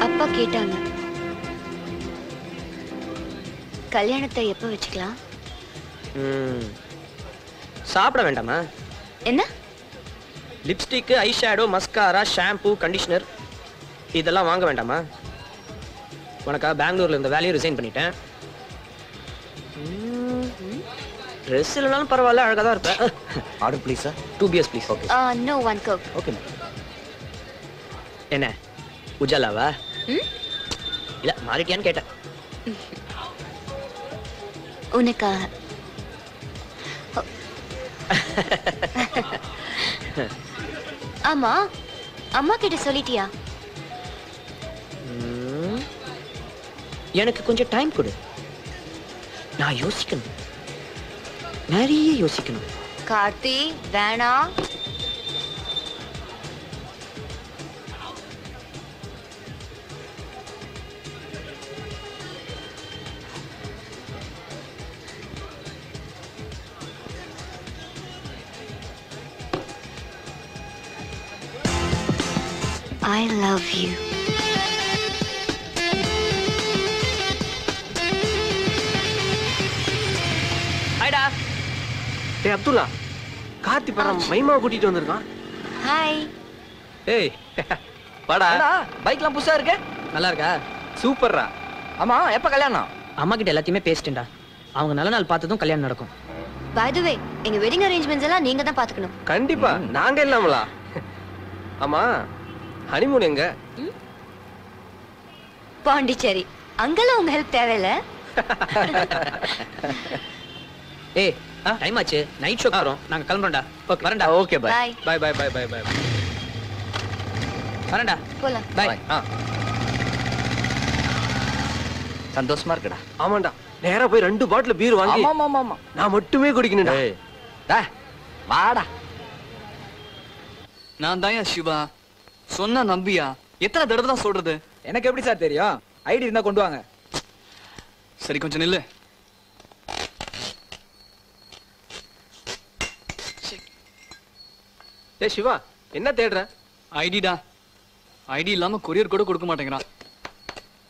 அப்பா கேட்டாங்க கல்யாணத்தை எப்ப வச்சுக்கலாம்? சாப்பிட வேண்டாமா? என்ன? Lipstick, eye shadow, mascara, shampoo, conditioner இதெல்லாம் வாங்க வேண்டாமா? உனக்கா பெங்களூர்ல இருந்த வேலையை ரிசைன் பண்ணிட்டேன். ட்ரெஸ் இல்லைனாலும் பரவாயில்ல, அழகாக தான் இருப்பேன். Order please sir. 2 beers please. Okay. No, 1 coke. Okay. என்ன உஜாலாவா? இல்ல மாறிட்டியான்னு கேட்டேன். உனக்காக. ஆமா, அம்மா கிட்ட சொல்லிட்டியா? எனக்கு கொஞ்சம் டைம் கொடு, நான் யோசிக்கணும், நிறைய யோசிக்கணும். கார்த்தி வேணாம். I love you. ஹாய்டா. டேய் அப்துல்லா, கார்த்தி பாரு மைமாவை கூட்டிட்டு வந்திருக்கான். ஹாய். ஏய் வாடா. பைக்லாம் புதுசா இருக்கு. நல்லா இருக்கா? சூப்பர்ரா. ஆமா எப்ப கல்யாணம்? அம்மா கிட்ட எல்லாத்தையுமே பேசிட்டேன்டா. அவங்க நல்ல நாள் பார்த்ததும் கல்யாணம் நடக்கும். By the way, எங்க வெட்டிங் அரேஞ்ச்மெண்ட்ஸ் எல்லாம் நீங்க தான் பாத்துக்கணும். கண்டிப்பா நாங்க இல்லாமலா? ஆமா ஹனிமூன் எங்க? பாண்டிச்சேரி. அங்கெல்லாம் உங்க ஹெல்ப் தேவையில்ல. ஏய் டைம் ஆச்சு, நைட் ஷோ வரோம், நாங்க கிளம்புறோம்டா. ஓகே வரேன்டா. Okay bye Bye. Bye bye bye bye bye வரேன்டா. போலாம். பை. சந்தோஷமா இருக்குடா. ஆமாண்டா, நேரா போய் 2 பாட்டில் பீர் வாங்கி ஆமா ஆமா ஆமா நான் மட்டுமே குடிக்கணும்டா. வாடா. நான் தான் சிவா சொன்ன நம்பியா? எத்தனை தடவை தான் சொல்றது? எனக்கு எப்படி சார் தெரியும்? ஐடி இருந்தா கொண்டு வாங்க. சரி கொஞ்சம் நில்லு. ஏய் சிவா, என்ன தேடுற? ஐடிடா. ஐடி இல்லாம கொரியர் கூட கொடுக்க மாட்டேங்கிறான்.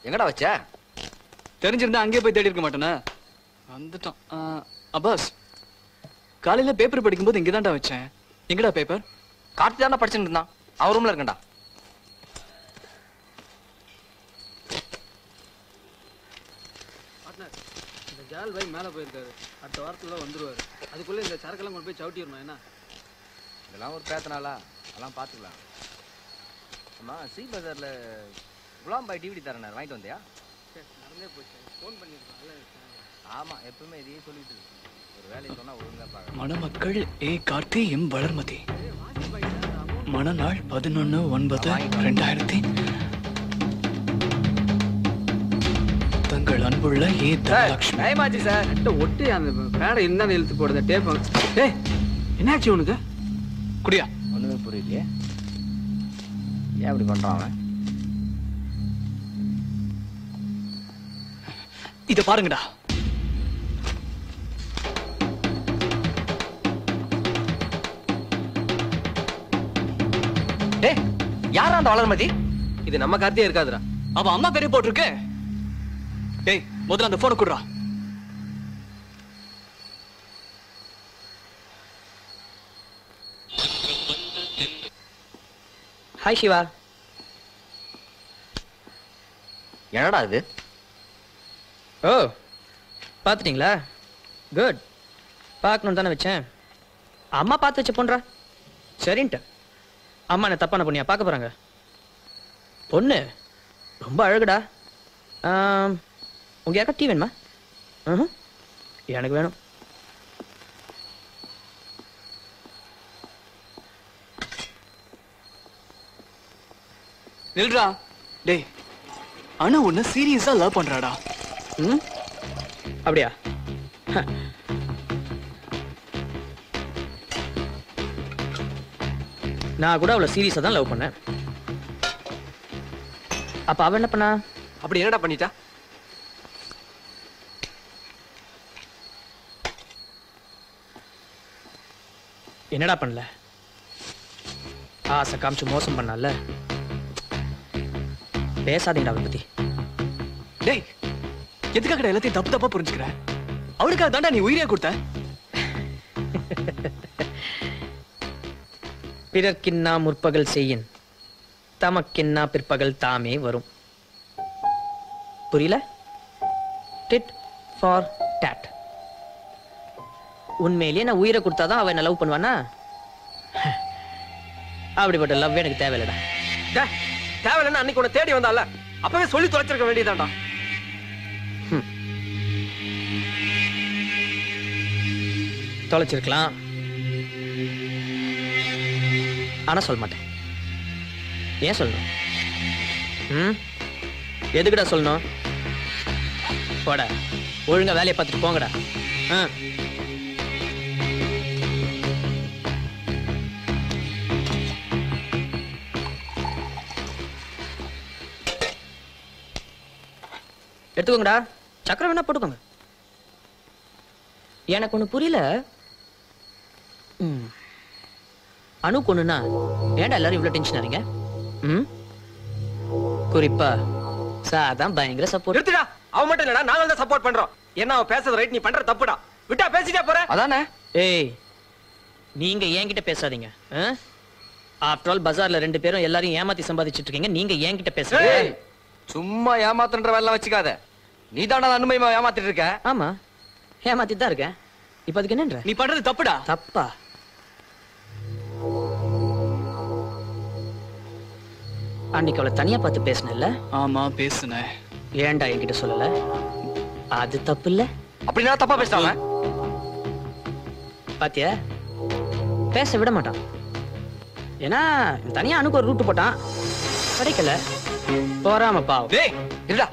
எங்கடா வச்ச? தெரிஞ்சிருந்தா அங்கேயே போய் தேடி இருக்க மாட்டேனா? வந்துட்டான். அப்பாஸ், காலையில பேப்பர் படிக்கும்போது இங்கதான்டா வச்சேன். எங்கடா பேப்பர்? கார்த்தி தானே படிச்சுட்டு இருந்தான், அவன் ரூம்ல இருக்கேன்டா. இந்த ஜால் பாய் மேலே போயிருக்காரு, அடுத்த வாரத்துல வந்துருவாரு. அதுக்குள்ள இந்த சரக்கெல்லாம் கொண்டு போய் சவுட்டிடணும். என்ன இதெல்லாம் ஒரு பேத்தனாலா? அதெல்லாம் பார்த்துக்கலாம். ஆமா, சி பஜார்ல குலாம் பாய் டிவிடி தரேன், வாங்கிட்டு வந்தியா? நடந்தே போச்சு, ஃபோன் பண்ணிருக்கோம். ஆமா, எப்பவுமே இதையே சொல்லிட்டு இருக்கு. ஒரு வேலையை சொன்னா ஒழுங்கா பார்க்க. மணமக்கள் ஏ கார்த்தி எம் வளர்மதி. மணநாள் 11/9/2000. தங்கள் அன்புள்ள ஏ தனலட்சுமி. டைம் ஆச்சு சார். ஒட்டி அந்த பேடை இருந்தாலும் இழுத்து போடுற டேப். ஏய் என்னாச்சு உனக்கு? குடியா? ஒண்ணுமே புரியலையே, ஏன் அப்படி பண்றான் அவன்? இத பாருங்கடா. டேய், யாரா அந்த வளர்மதி? இது நம்ம கார்த்தியே இருக்காதுடா. அவ அம்மா பேரே போட்டிருக்கு. டேய், முதல்ல அந்த போனை குடுறா. ஹாய் சிவா. என்னடா இது? ஓ பார்த்துட்டீங்களா? குட். பார்க்கணும் தானே வச்சேன். அம்மா பார்த்து வச்ச பொண்ணுறா. சரின்ட்டு அம்மா என்ன தப்பான பொண்ணியா பார்க்க போறாங்க? பொண்ணு ரொம்ப அழகுடா. உங்க யாருக்கா டீ வேணுமா? எனக்கு வேணும். நில்றா. டேய், அனு உன்னை சீரியஸா லவ் பண்றாடா. அப்படியா? நான் கூட அவளை சீரியஸா தான் லவ் பண்ணேன். அப்ப அவ என்ன பண்ணா? அப்படி என்னடா பண்ணிட்டா? என்னடா பண்ணல? ஆசை காமிச்சு மோசம் பண்ணல. பேசாதீங்கடா அவளை பத்தி. டேய், எதுக்காக எல்லாத்தையும் தப்பு தப்பா புரிஞ்சுக்கிற? அவருக்காக தாண்டா நீ உயிரே கொடுத்த. பிறர்க்கின்னா முற்பகல் செய்யின், தமக்கின்னா பிற்பகல் தாமே வரும். புரியல? Did for dot. உண்மையிலேயே நான் உயிரை கொடுத்தாதான் அவன் என்ன லவ் பண்ணுவானா? அப்படிப்பட்ட லவ் எனக்கு தேவையில்லடா. தேவையில்லைன்னா அன்னைக்கு உன்னை தேடி வந்தால அப்பவே சொல்லி தொலைச்சிருக்க வேண்டியதாண்டா. தொலைச்சிருக்கலாம், ஆனா சொல்ல மாட்டேன். ஏன் சொல்லணும்? எதுக்குடா சொல்லணும்? போடா, ஒழுங்கா வேலையை பார்த்துட்டு போங்கடா. எடுத்துக்கோங்கடா, சக்கரை வேணா போட்டுக்கோங்க. எனக்கு ஒண்ணு புரியல. அணு கொண்ணுனா ஏன்டா எல்லாரும் இவ்வளவு டென்ஷன் ஆறீங்க? குறிப்பா சாதான் பயங்கர சப்போர்ட். எடுத்துடா. அவன் மட்டும் இல்லடா, நாங்க தான் சப்போர்ட் பண்றோம். என்ன அவன் பேசுறது ரைட், நீ பண்ற தப்புடா. விட்டா பேசிட்டே போற. அதானே? ஏய், நீங்க என்கிட்ட பேசாதீங்க. ஆஃப்டர் ஆல் பஜார்ல 2 பேரும் எல்லாரையும் ஏமாத்தி சம்பாதிச்சிட்டு இருக்கீங்க. நீங்க என்கிட்ட பேசுறீங்க. சும்மா ஏமாத்துன்ற வேலை வச்சுக்காத. நீ தாண்டா அனுமதிமா ஏமாத்திட்டு இருக்க. ஆமா, ஏமாத்திட்டு தான் இருக்கேன். இப்ப அதுக்கு என்னன்ற? நீ பண்றது தப்புடா. தப்பா? அன்னைக்கு அவளை தனியா பார்த்து பேசினல்ல? ஆமா பேசுனேன். ஏன்டா என்கிட்ட சொல்லல? அது தப்பு இல்ல? அப்படி நான் தப்பா பேசுறாங்க. பாத்தியா, பேச விட மாட்டான். ஏன்னா தனியா அனுக்கு ஒரு ரூட்டு போட்டான், கிடைக்கல. போறாம பாவம். டேய் இல்லடா,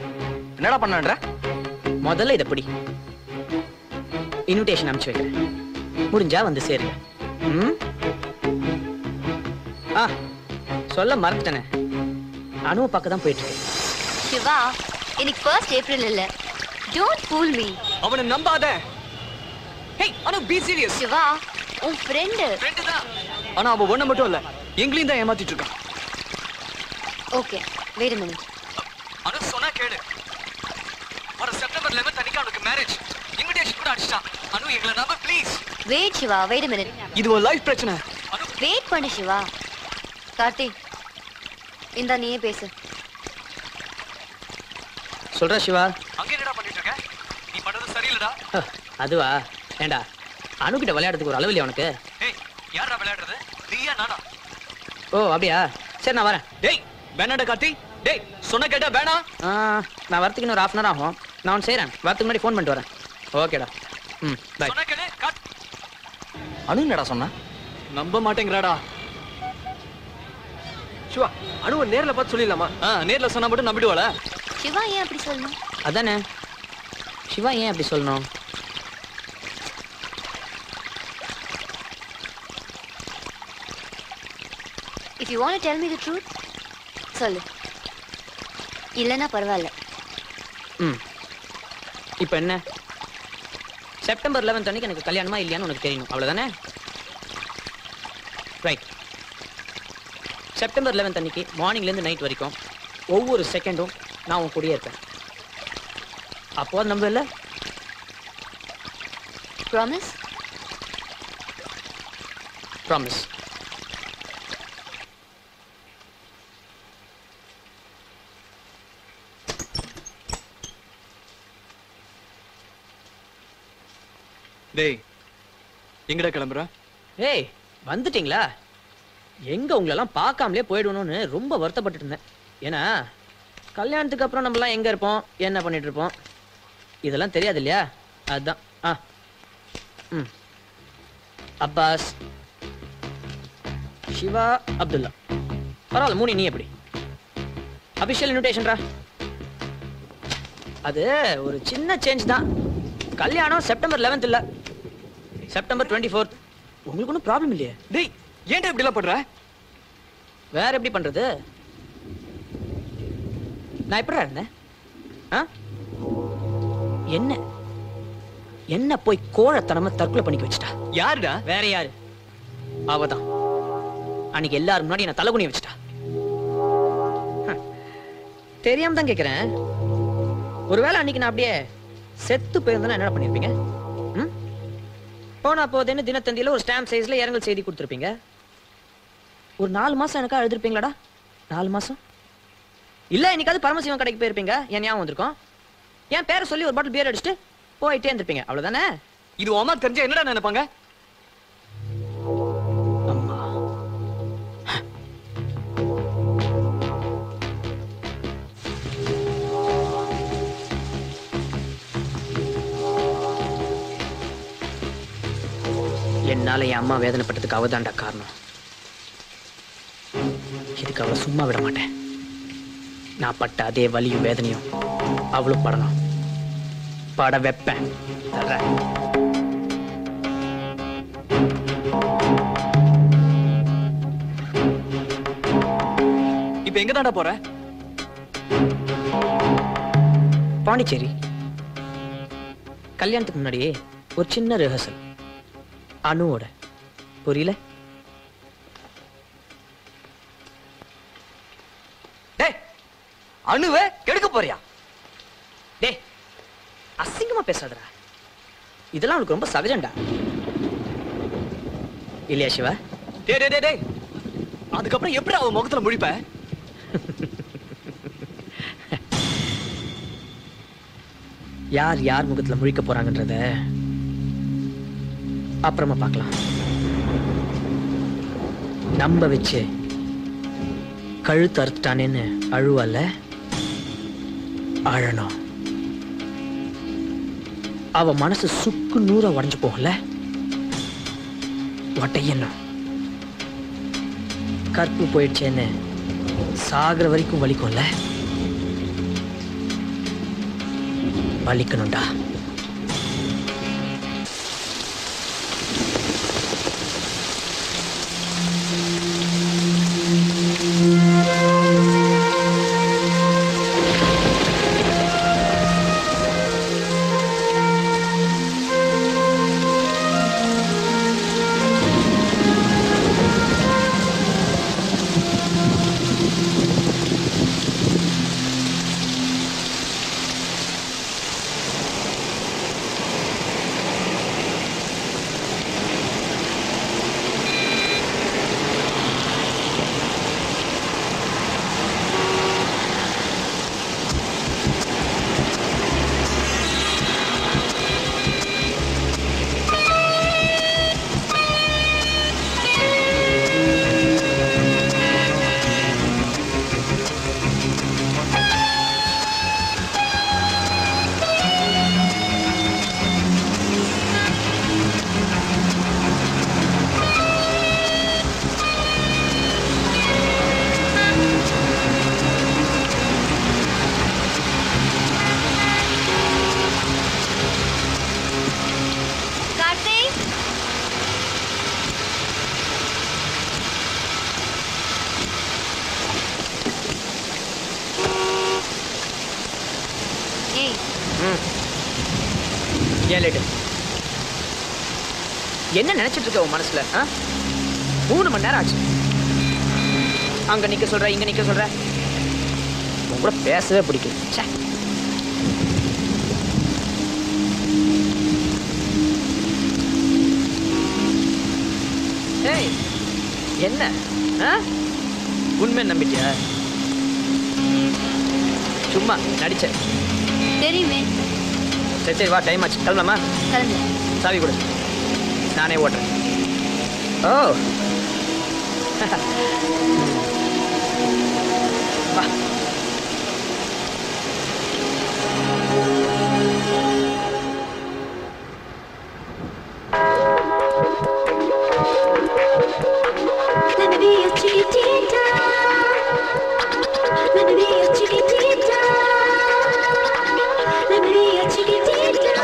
என்னடா பண்ணன்ற? முதல்ல இத பிடி. இன்விடேஷன் அனுப்பிச்சு வைக்கிறேன், முடிஞ்சா வந்து சேருங்க. சொல்ல மறந்துட்டேனே, அனுவை பார்க்க தான் போயிட்டு இருக்கேன். சிவா, இன்னைக்கு 1st April இல்ல. Don't fool me. அவனை நம்பாத. ஹே, அனு பீ சீரியஸ். சிவா, உன் ஃப்ரெண்ட் தான். ஆனா அவ ஒண்ணு மட்டும் இல்ல, எங்களையும் தான் ஏமாத்திட்டு இருக்கான். Okay, wait a minute. Anu சொன்னா கேளு. வர செப்டம்பர் 11 அன்னைக்கு அவனுக்கு மேரேஜ். இன்விடேஷன் கூட அடிச்சிட்டான். அனு எங்களை நம்ப please. Wait Siva, wait a minute. இது ஒரு லைஃப் பிரச்சனை. வெயிட் பண்ணு சிவா. கார்த்திக், இந்தா நீயே பேசு. சொல்றா சிவா. அங்க என்னடா பண்ணிட்டு இருக்க? நீ பண்றது சரியில்லடா. அதுவா? ஏண்டா அனுகிட்ட விளையாடுறதுக்கு ஒரு அளவு இல்லையா உனக்கு? ஏய், யாரா விளையாடுறது? நீயா நானா? ஓ அப்படியா, சரி நான் வரேன். டேய் வேணாடா கார்த்தி. டேய் சொன்ன கேட்டா வேணா. நான் வரதுக்கு இன்னொரு 1/2 hour ஆகும். நான் ஒன்று செய்கிறேன், வரதுக்கு முன்னாடி ஃபோன் பண்ணிட்டு வரேன். ஓகேடா. பை. சொன்ன கேளு. அனு என்னடா சொன்னா? நம்ப மாட்டேங்கறாடா. சிவா, அனுவை நேர்ல பார்த்து சொல்லிடலாமா? நேர்ல சொன்னா மட்டும் நம்பிடுவாள? சிவா ஏன் அப்படி சொல்லணும்? அதானே, சிவா ஏன் அப்படி சொல்லணும்? If you want to tell me the truth, சொல்லு. இல்லைன்னா பரவாயில்ல. இப்போ என்ன, செப்டம்பர் 11 அன்னைக்கு எனக்கு கல்யாணமா இல்லையான்னு உனக்கு தெரியணும், அவ்வளோதானே? ரைட். செப்டம்பர் 11 அன்னைக்கு மார்னிங்லேருந்து நைட் வரைக்கும் ஒவ்வொரு செகண்டும் நான் உன் கூடயே இருப்பேன். அப்போ அது நம்ப இல்லை? ப்ராமிஸ்? ப்ராமிஸ். டேய் எங்கடா கிளம்புற? ஏய் வந்துட்டீங்களா? எங்க உங்களெல்லாம் பார்க்காமலே போயிடணும்னு ரொம்ப வருத்தப்பட்டு இருந்தேன். ஏன்னா கல்யாணத்துக்கு அப்புறம் நம்மலாம் எங்க இருப்போம், என்ன பண்ணிட்டு இருப்போம், இதெல்லாம் தெரியாது இல்லையா? அதுதான். அப்பாஸ், சிவா, அப்துல்லா. பரவாயில்ல, மூணு. நீ எப்படி? அபிஷியல் இன்விடேஷன்ரா. அது ஒரு சின்ன சேஞ்ச் தான். கல்யாணம் செப்டம்பர் 11 இல்ல, செப்டம்பர் 24. உங்களுக்கு ஒன்றும் ப்ராப்ளம் இல்லையே? டேய் ஏன்டா இப்படி எல்லாம் பண்ற? வேற எப்படி பண்றது? நான் எப்படா இருந்தேன்? என்ன என்ன போய் கோழத்தனமா தற்கொலை பண்ணிக்க வச்சுட்டா. யாருடா? வேற யாரு? அவதான். அன்னைக்கு எல்லாரும் முன்னாடி என்ன தலைகுனிய வச்சுட்டா. தெரியாம தான் கேக்குறேன். ஒருவேளை அன்னைக்கு நான் அப்படியே செத்து போயிருந்தா என்ன பண்ணிருப்பீங்க? போனா போதேன்னு தினத்தந்தியில ஒரு ஸ்டாம்ப் சைஸ்ல இரங்கல் செய்தி கொடுத்துருப்பீங்க. ஒரு 4 மாசம் எனக்கா எழுதிருப்பீங்களாடா? 4 மாசம் இல்ல, இன்னைக்காவது பரமசிவன் கடைக்கு போயிருப்பீங்க, என் ஞாபகம் வந்திருக்கும். என் பேரை சொல்லி ஒரு பாட்டில் பியர் அடிச்சுட்டு போயிட்டே இருந்திருப்பீங்க, அவ்வளவுதானே? இது அம்மா தெரிஞ்சா என்னடா நினைப்பாங்க? அம்மா என்னால என் அம்மா வேதனைப்பட்டதுக்கு அவதான்டா காரணம். இதுக்கு அவளை சும்மா விட மாட்டேன். நான் பட்ட அதே வலியும் வேதனையும் அவளும் படணும். பட வைப்பேன். இப்ப எங்க தாண்டா போற? பாண்டிச்சேரி. கல்யாணத்துக்கு முன்னாடியே ஒரு சின்ன ரிஹர்சல் அனுவோட. புரியல? அனுவே கெடுக்க போறியா? டே அசிங்கமா பேசாதடா. இதெல்லாம் உனக்கு ரொம்ப சகஜம்டா இல்லையா சிவா? டே டே டே அதுக்கப்புறம் எப்படி அவன் முகத்துல முழிப்ப? யார் யார் முகத்துல முழிக்க போறாங்கன்றத அப்புறமா பார்க்கலாம். நம்ப வச்சு கழுத்து அறுத்துட்டானேன்னு அழுவல்ல, அழணும். அவ மனசு சுக்கு நூறா உடைஞ்சு போகல, ஒட்டையணும். கற்பு போயிடுச்சேன்னு சாகிற வரைக்கும் வலிக்கும்ல, வலிக்கணும்டா. என்ன நினைச்சிட்டு இருக்க உன் மனசுல? 3 மணி நேரம் ஆச்சு. அங்க நிக்க சொல்ற, இங்க நிக்க சொல்ற. உன் கூட பேசவே பிடிக்கும். ஏய், என்ன உண்மை நம்பிட்டியா? சும்மா நடிச்ச தெரியுமே. சரி சரி வா, டைம் ஆச்சு, கிளம்பலாமா? கிளம்பு. சாவி கொடு, நானே ஓட்டுறேன். ஓ வா. Let me be your chiquitita. Let me be your chiquitita. Let me be your chiquitita.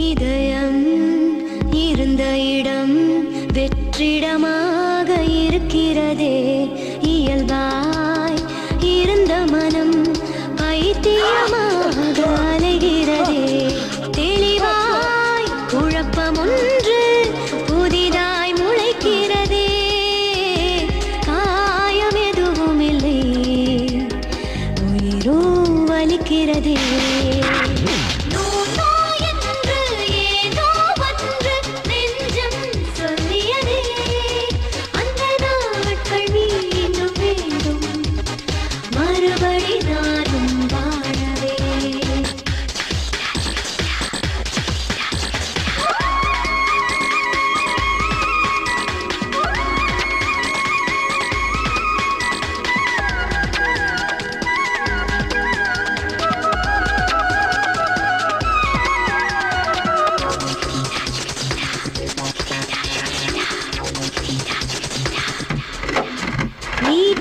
இதயம் இருந்த இடம் வெற்றிடமாக இருக்கிறதே, இயல்பாய் இருந்த மனம் பைத்தியமாக அலைகிறதே. தெளிவாய் குழப்பம் ஒன்று புதிதாய் முளைக்கிறதே, காயம் எதுவும் இல்லை, உயிரோ வலிக்கிறதே.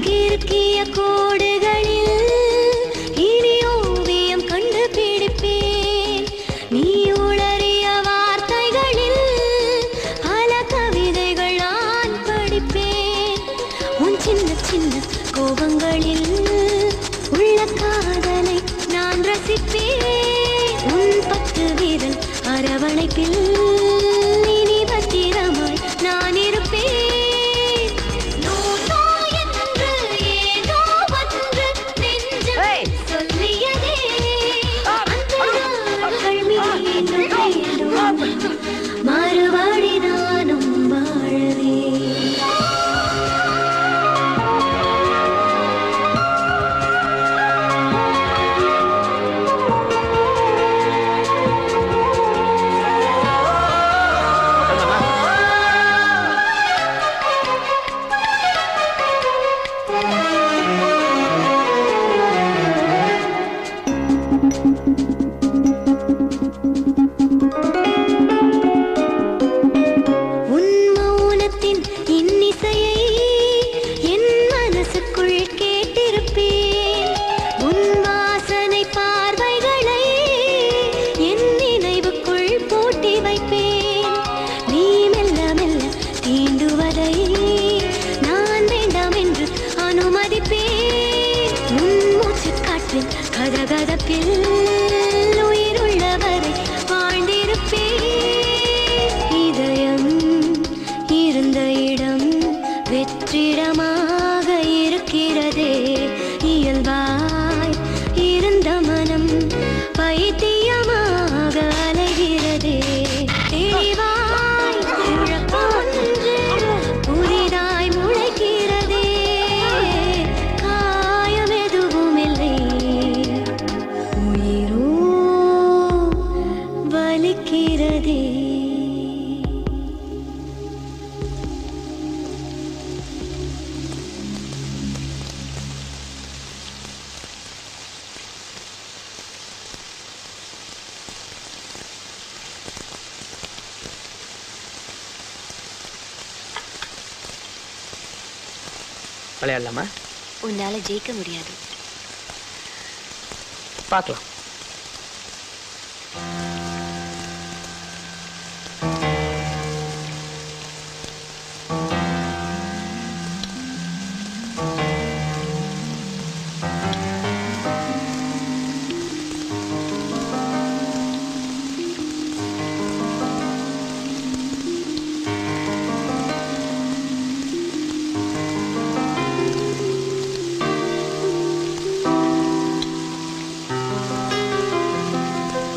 கிறுக்கிய கோடுகளில் இனி ஓவியம் கண்டுபிடிப்பேன். நீ உளறிய வார்த்தைகளில் பல கவிதைகள் நான் படிப்பேன். உன் சின்ன சின்ன கோபங்களில் உள்ள காதலை நான் ரசிப்பேன். உன் 10 விரல் அரவணைப்பில் இனி பத்திரமாய் நான் இருப்பேன். உலகில் உயிருள்ளவரை வாழ்ந்திருப்பேன். இதயம் இருந்த இடம் வெற்றிடமாக இருக்கிறதே. இயல்பாய் இருந்த மனம் பைத்தியமாக அலைகிறதே. தெளிவாய் குழப்பமொன்று புதிதாய் முளைக்கிறதே. காயம் எதுவும் இல்லை, உயிரோ வலிக்கிறதே. விளையாடலாமா? உன்னால ஜெயிக்க முடியாது. பார்க்கலாம்.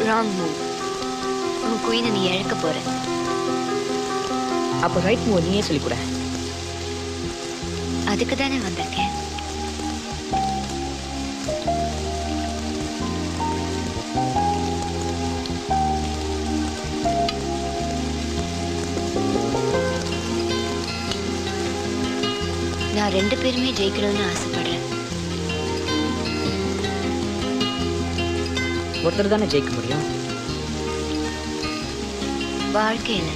Wrong move. உன் குயினை நீ இழக்க போற. அப்போ ரைட் மூவ் நீயே சொல்லிக் கொடு. அதுக்கு தானே வந்திருக்கேன். நான் 2 பேருமே ஜெயிக்கணும்னு ஆசைப்படுறேன். ஒருத்தர் தானே ஜெயிக்க முடியும். வாழ்க்கையில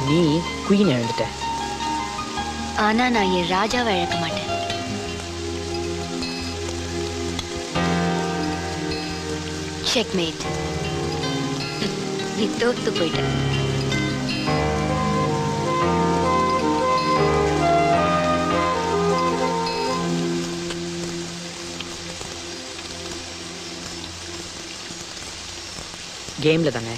நீ குயின் இழந்துட்ட. ஆனா நான் என் ராஜாவை இழக்க மாட்டேன். செக்மேட். நீ தோத்து போயிட்ட. கேம்ல தானே.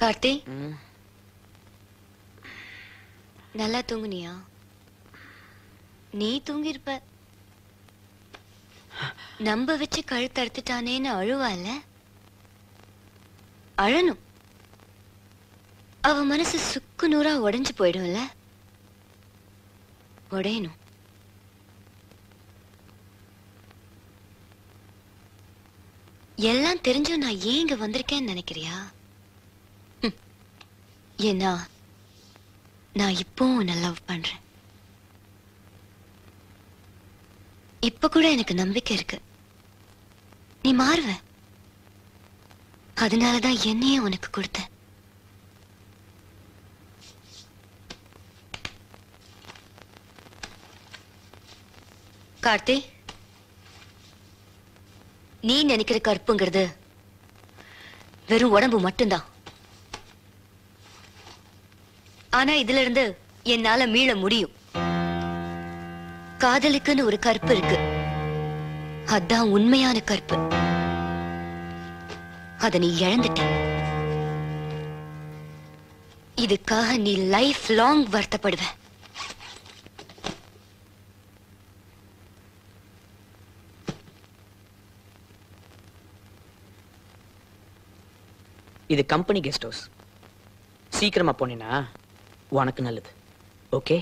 கார்த்தி, நல்லா தூங்குனியா? நீ தூங்கிருப்ப. நம்ப வச்சு கழுத்து அறுத்துட்டானேன்னு அழுவால? அழணும். அவ மனசு சுக்கு நூறா உடைஞ்சு போயிடும்ல? உடையணும். எல்லாம் தெரிஞ்சும் நான் ஏன் இங்க வந்திருக்கேன்னு நினைக்கிறியா? ஏன்னா நான் இப்பவும் உன்னை லவ் பண்றேன். இப்ப கூட எனக்கு நம்பிக்கை இருக்கு, நீ மாறுவ. அதனாலதான் என்னையே உனக்கு கொடுத்தேன். கார்த்தி, நீ நினைக்கிற கற்புங்கிறது வெறும் உடம்பு மட்டும்தான். ஆனா இதுல இருந்து என்னால மீள முடியும். காதலுக்குன்னு ஒரு கற்பு இருக்கு, அதான் உண்மையான கற்பு. அத நீ இழந்துட்ட. இதுக்காக நீ லைஃப் லாங் வருத்தப்படுவ. இது கம்பெனி கெஸ்ட் ஹவுஸ். சீக்கிரமா போனீன்னா உனக்கு நல்லது. ஓகே?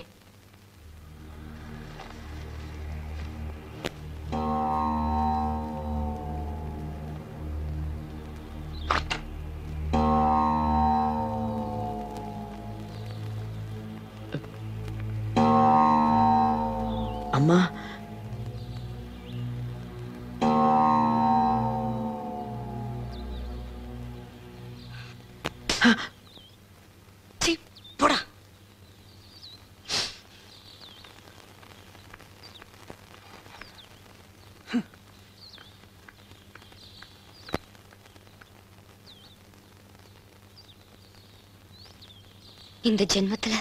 அம்மா, போடா. இந்த ஜென்மத்துல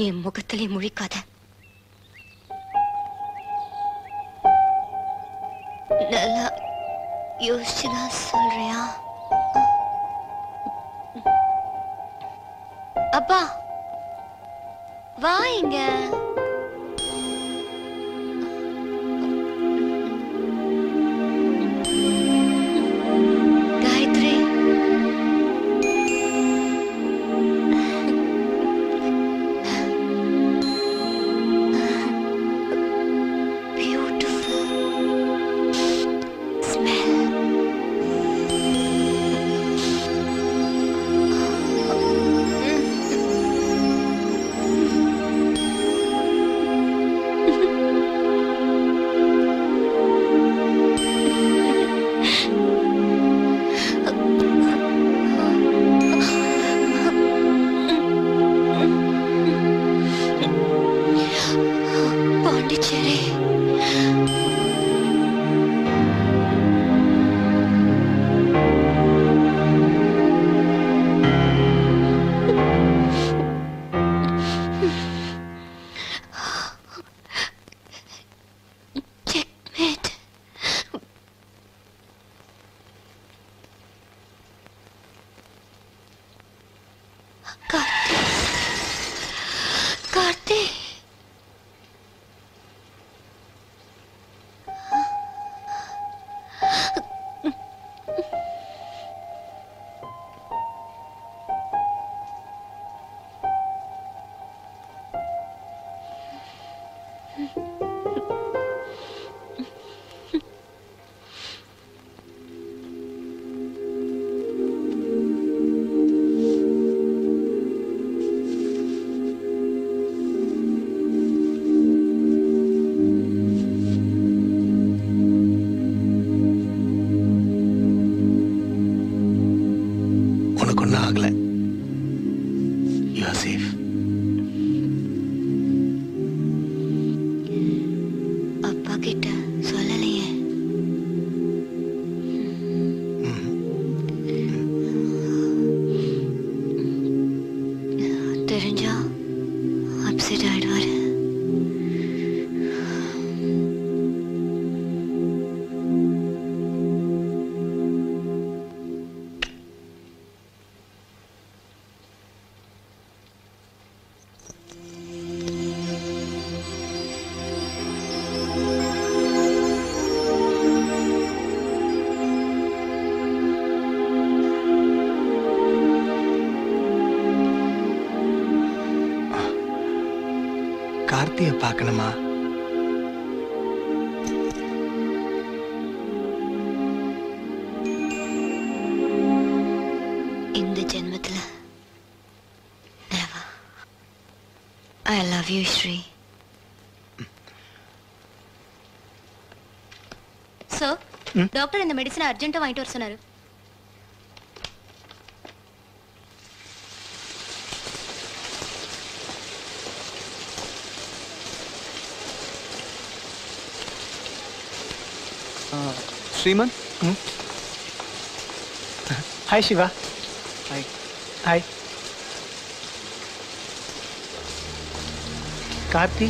என் முகத்திலே முழிக்காத. நல்லா யோசிச்சுதான் சொல்றியா? அப்பா வா இங்க. Gayatri, beautiful smell. Pondicherry. Checkmate. Karthi, Karthi. உனக்கு ஒன்றும் ஆகல. You are safe. அப்பா கிட்ட சொல்லலையே. தெரிஞ்சா அப்செட் ஆயிடுவாரு. கார்த்தியை பார்க்கணுமா? இந்த ஜென்மத்துல never. I love you, Shri. Sir, doctor இந்த மெடிசனை அர்ஜென்ட்டா வாங்கிட்டு வர சொன்னாரு. Sriman. Hi Shiva. Hi. Hi Karthi.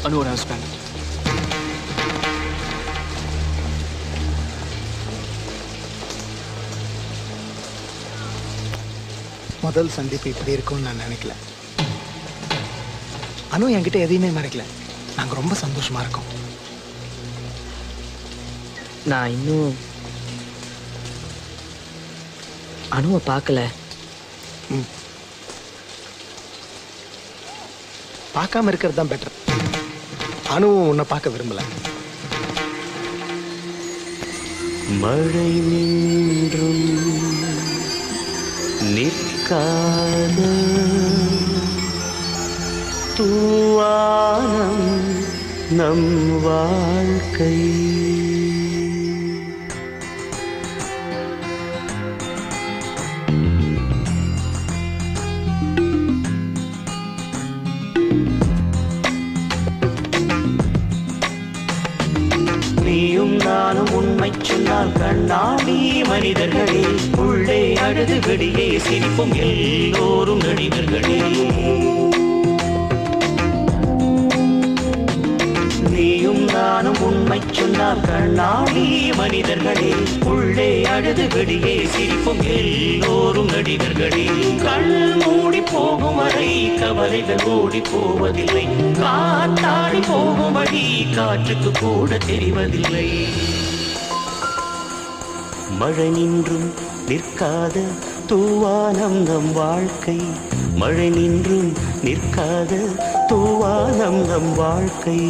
அனுவோட ஹஸ்பண்ட். முதல் சந்திப்பு இப்படி இருக்கும்னு நான் நினைக்கல. அனு என்கிட்ட எதையுமே மறைக்கல. நாங்கள் ரொம்ப சந்தோஷமா இருக்கோம். நான் இன்னும் அனுவை பார்க்கல. பார்க்காம இருக்கிறது தான் பெட்டர். அனுவும் உன்னை பார்க்க விரும்பல. மழை நின்றும் நிற்காத தூவானம் நம் வாழ்க்கை. நீயும் நானும் உண்மை சொன்னால் கண்ணாடி மனிதர்களே, உள்ளே அழுது வெளியே சிரிப்பும் எல்லோரும் நடிகர்களே. நீயும் நானும் உண்மை சொன்னால் கண்ணாடி மனிதர்களே, உள்ளே அழுது வெளியே சிரிப்பும் எல்லோரும் நடிகர்களே. கண் மூடி போகும் வரை கவலைகள் ஓடி போவதில்லை, காத்தாடி போகும் வழி காற்றுக்கு கூட தெரிவதில்லை. மழை நின்றும் நிற்காத தூவானம் நம் வாழ்க்கை. மழை நின்றும் நிற்காத தூவானம் நம் வாழ்க்கை.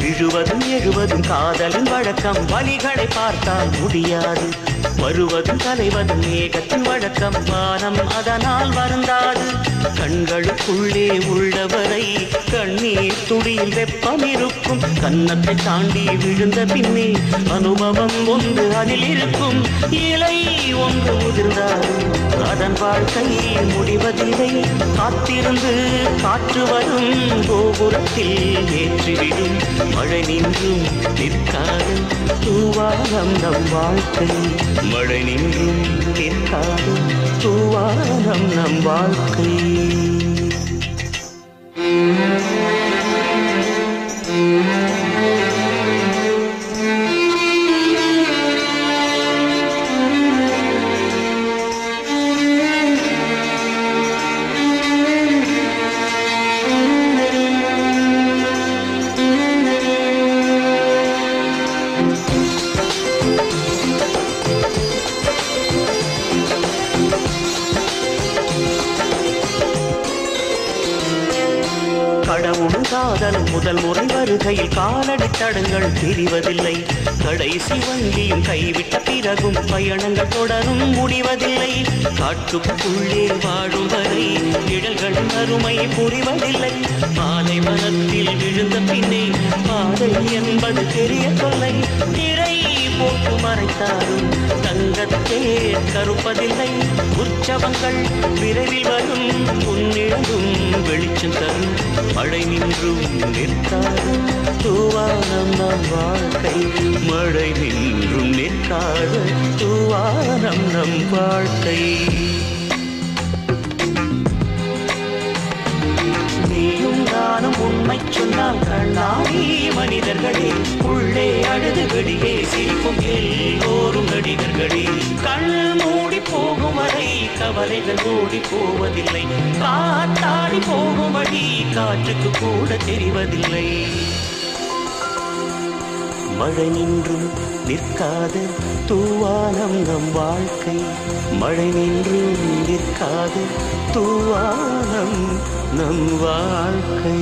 விழுவதும் எழுவதும் காதலின் வழக்கம், வழிகளை பார்த்தால் முடியாது. வருவதும் தலைவதும் மேகத்தின் வழக்கம், வானம் அதனால் வருந்தாது. கண்களுக்குள்ளே உள்ளவரை கண்ணீர் துளியில் வெப்பம் இருக்கும். கன்னத்தை தாண்டி விழுந்த பின்னே அனுபவம் ஒன்று அதில் இருக்கும். இலை ஒன்று உதிர்ந்தாலும் அதன் வாழ்க்கை முடிவதில்லை. காத்திருந்து காற்று வரும் கோபுரத்தில் ஏற்றிவிடும். மழை நின்றும் நிற்காத தூவானம் நம் வாழ்க்கை. மழை நின்றும் நிற்காத தூவானம் நம் வாழ்க்கை. கடவுளும் காதலும் முதல் முறை வருகையில் காலடி தடங்கள் தெரிவதில்லை. கடைசி வண்டியும் கைவிட்ட பிறகும் பயணங்கள் தொடரும் முடிவதில்லை. காட்டுக்குள்ளே வாழும் வரை நிழல்களின் அருமை புரிவதில்லை. பாலைவனத்தில் விழுந்த பின்னே பாதை என்பது பெரிய தொல்லை. நிறை போட்டு மறைத்தாலும் தங்கத்தே கருப்பதில்லை. உற்சவங்கள் விரைவில் வரும், உன்னிழந்தும் வெளிச்சம் தரும். மழை நின்றும் நிற்காத தூவானம் நம் வாழ்க்கை. மழை நின்றும் நிற்காத தூவானம் நம் வாழ்க்கை. நீயும் நானும் உண்மை சொன்னால் கண்ணாடி மனிதர்களே, உள்ளே அழுது வெளியே சிரிப்பும் எல்லோரும் நடிகர்களே. கண் மூடி போகும் வரை கவலைகள் ஓடி போவதில்லை. காத்தாடி போகும் வழி காற்றுக்கு கூட தெரிவதில்லை. மழை நின்றும் நிற்காத தூவானம் நம் வாழ்க்கை. மழை நின்றும் நிற்காத தூவானம் நம் வாழ்க்கை.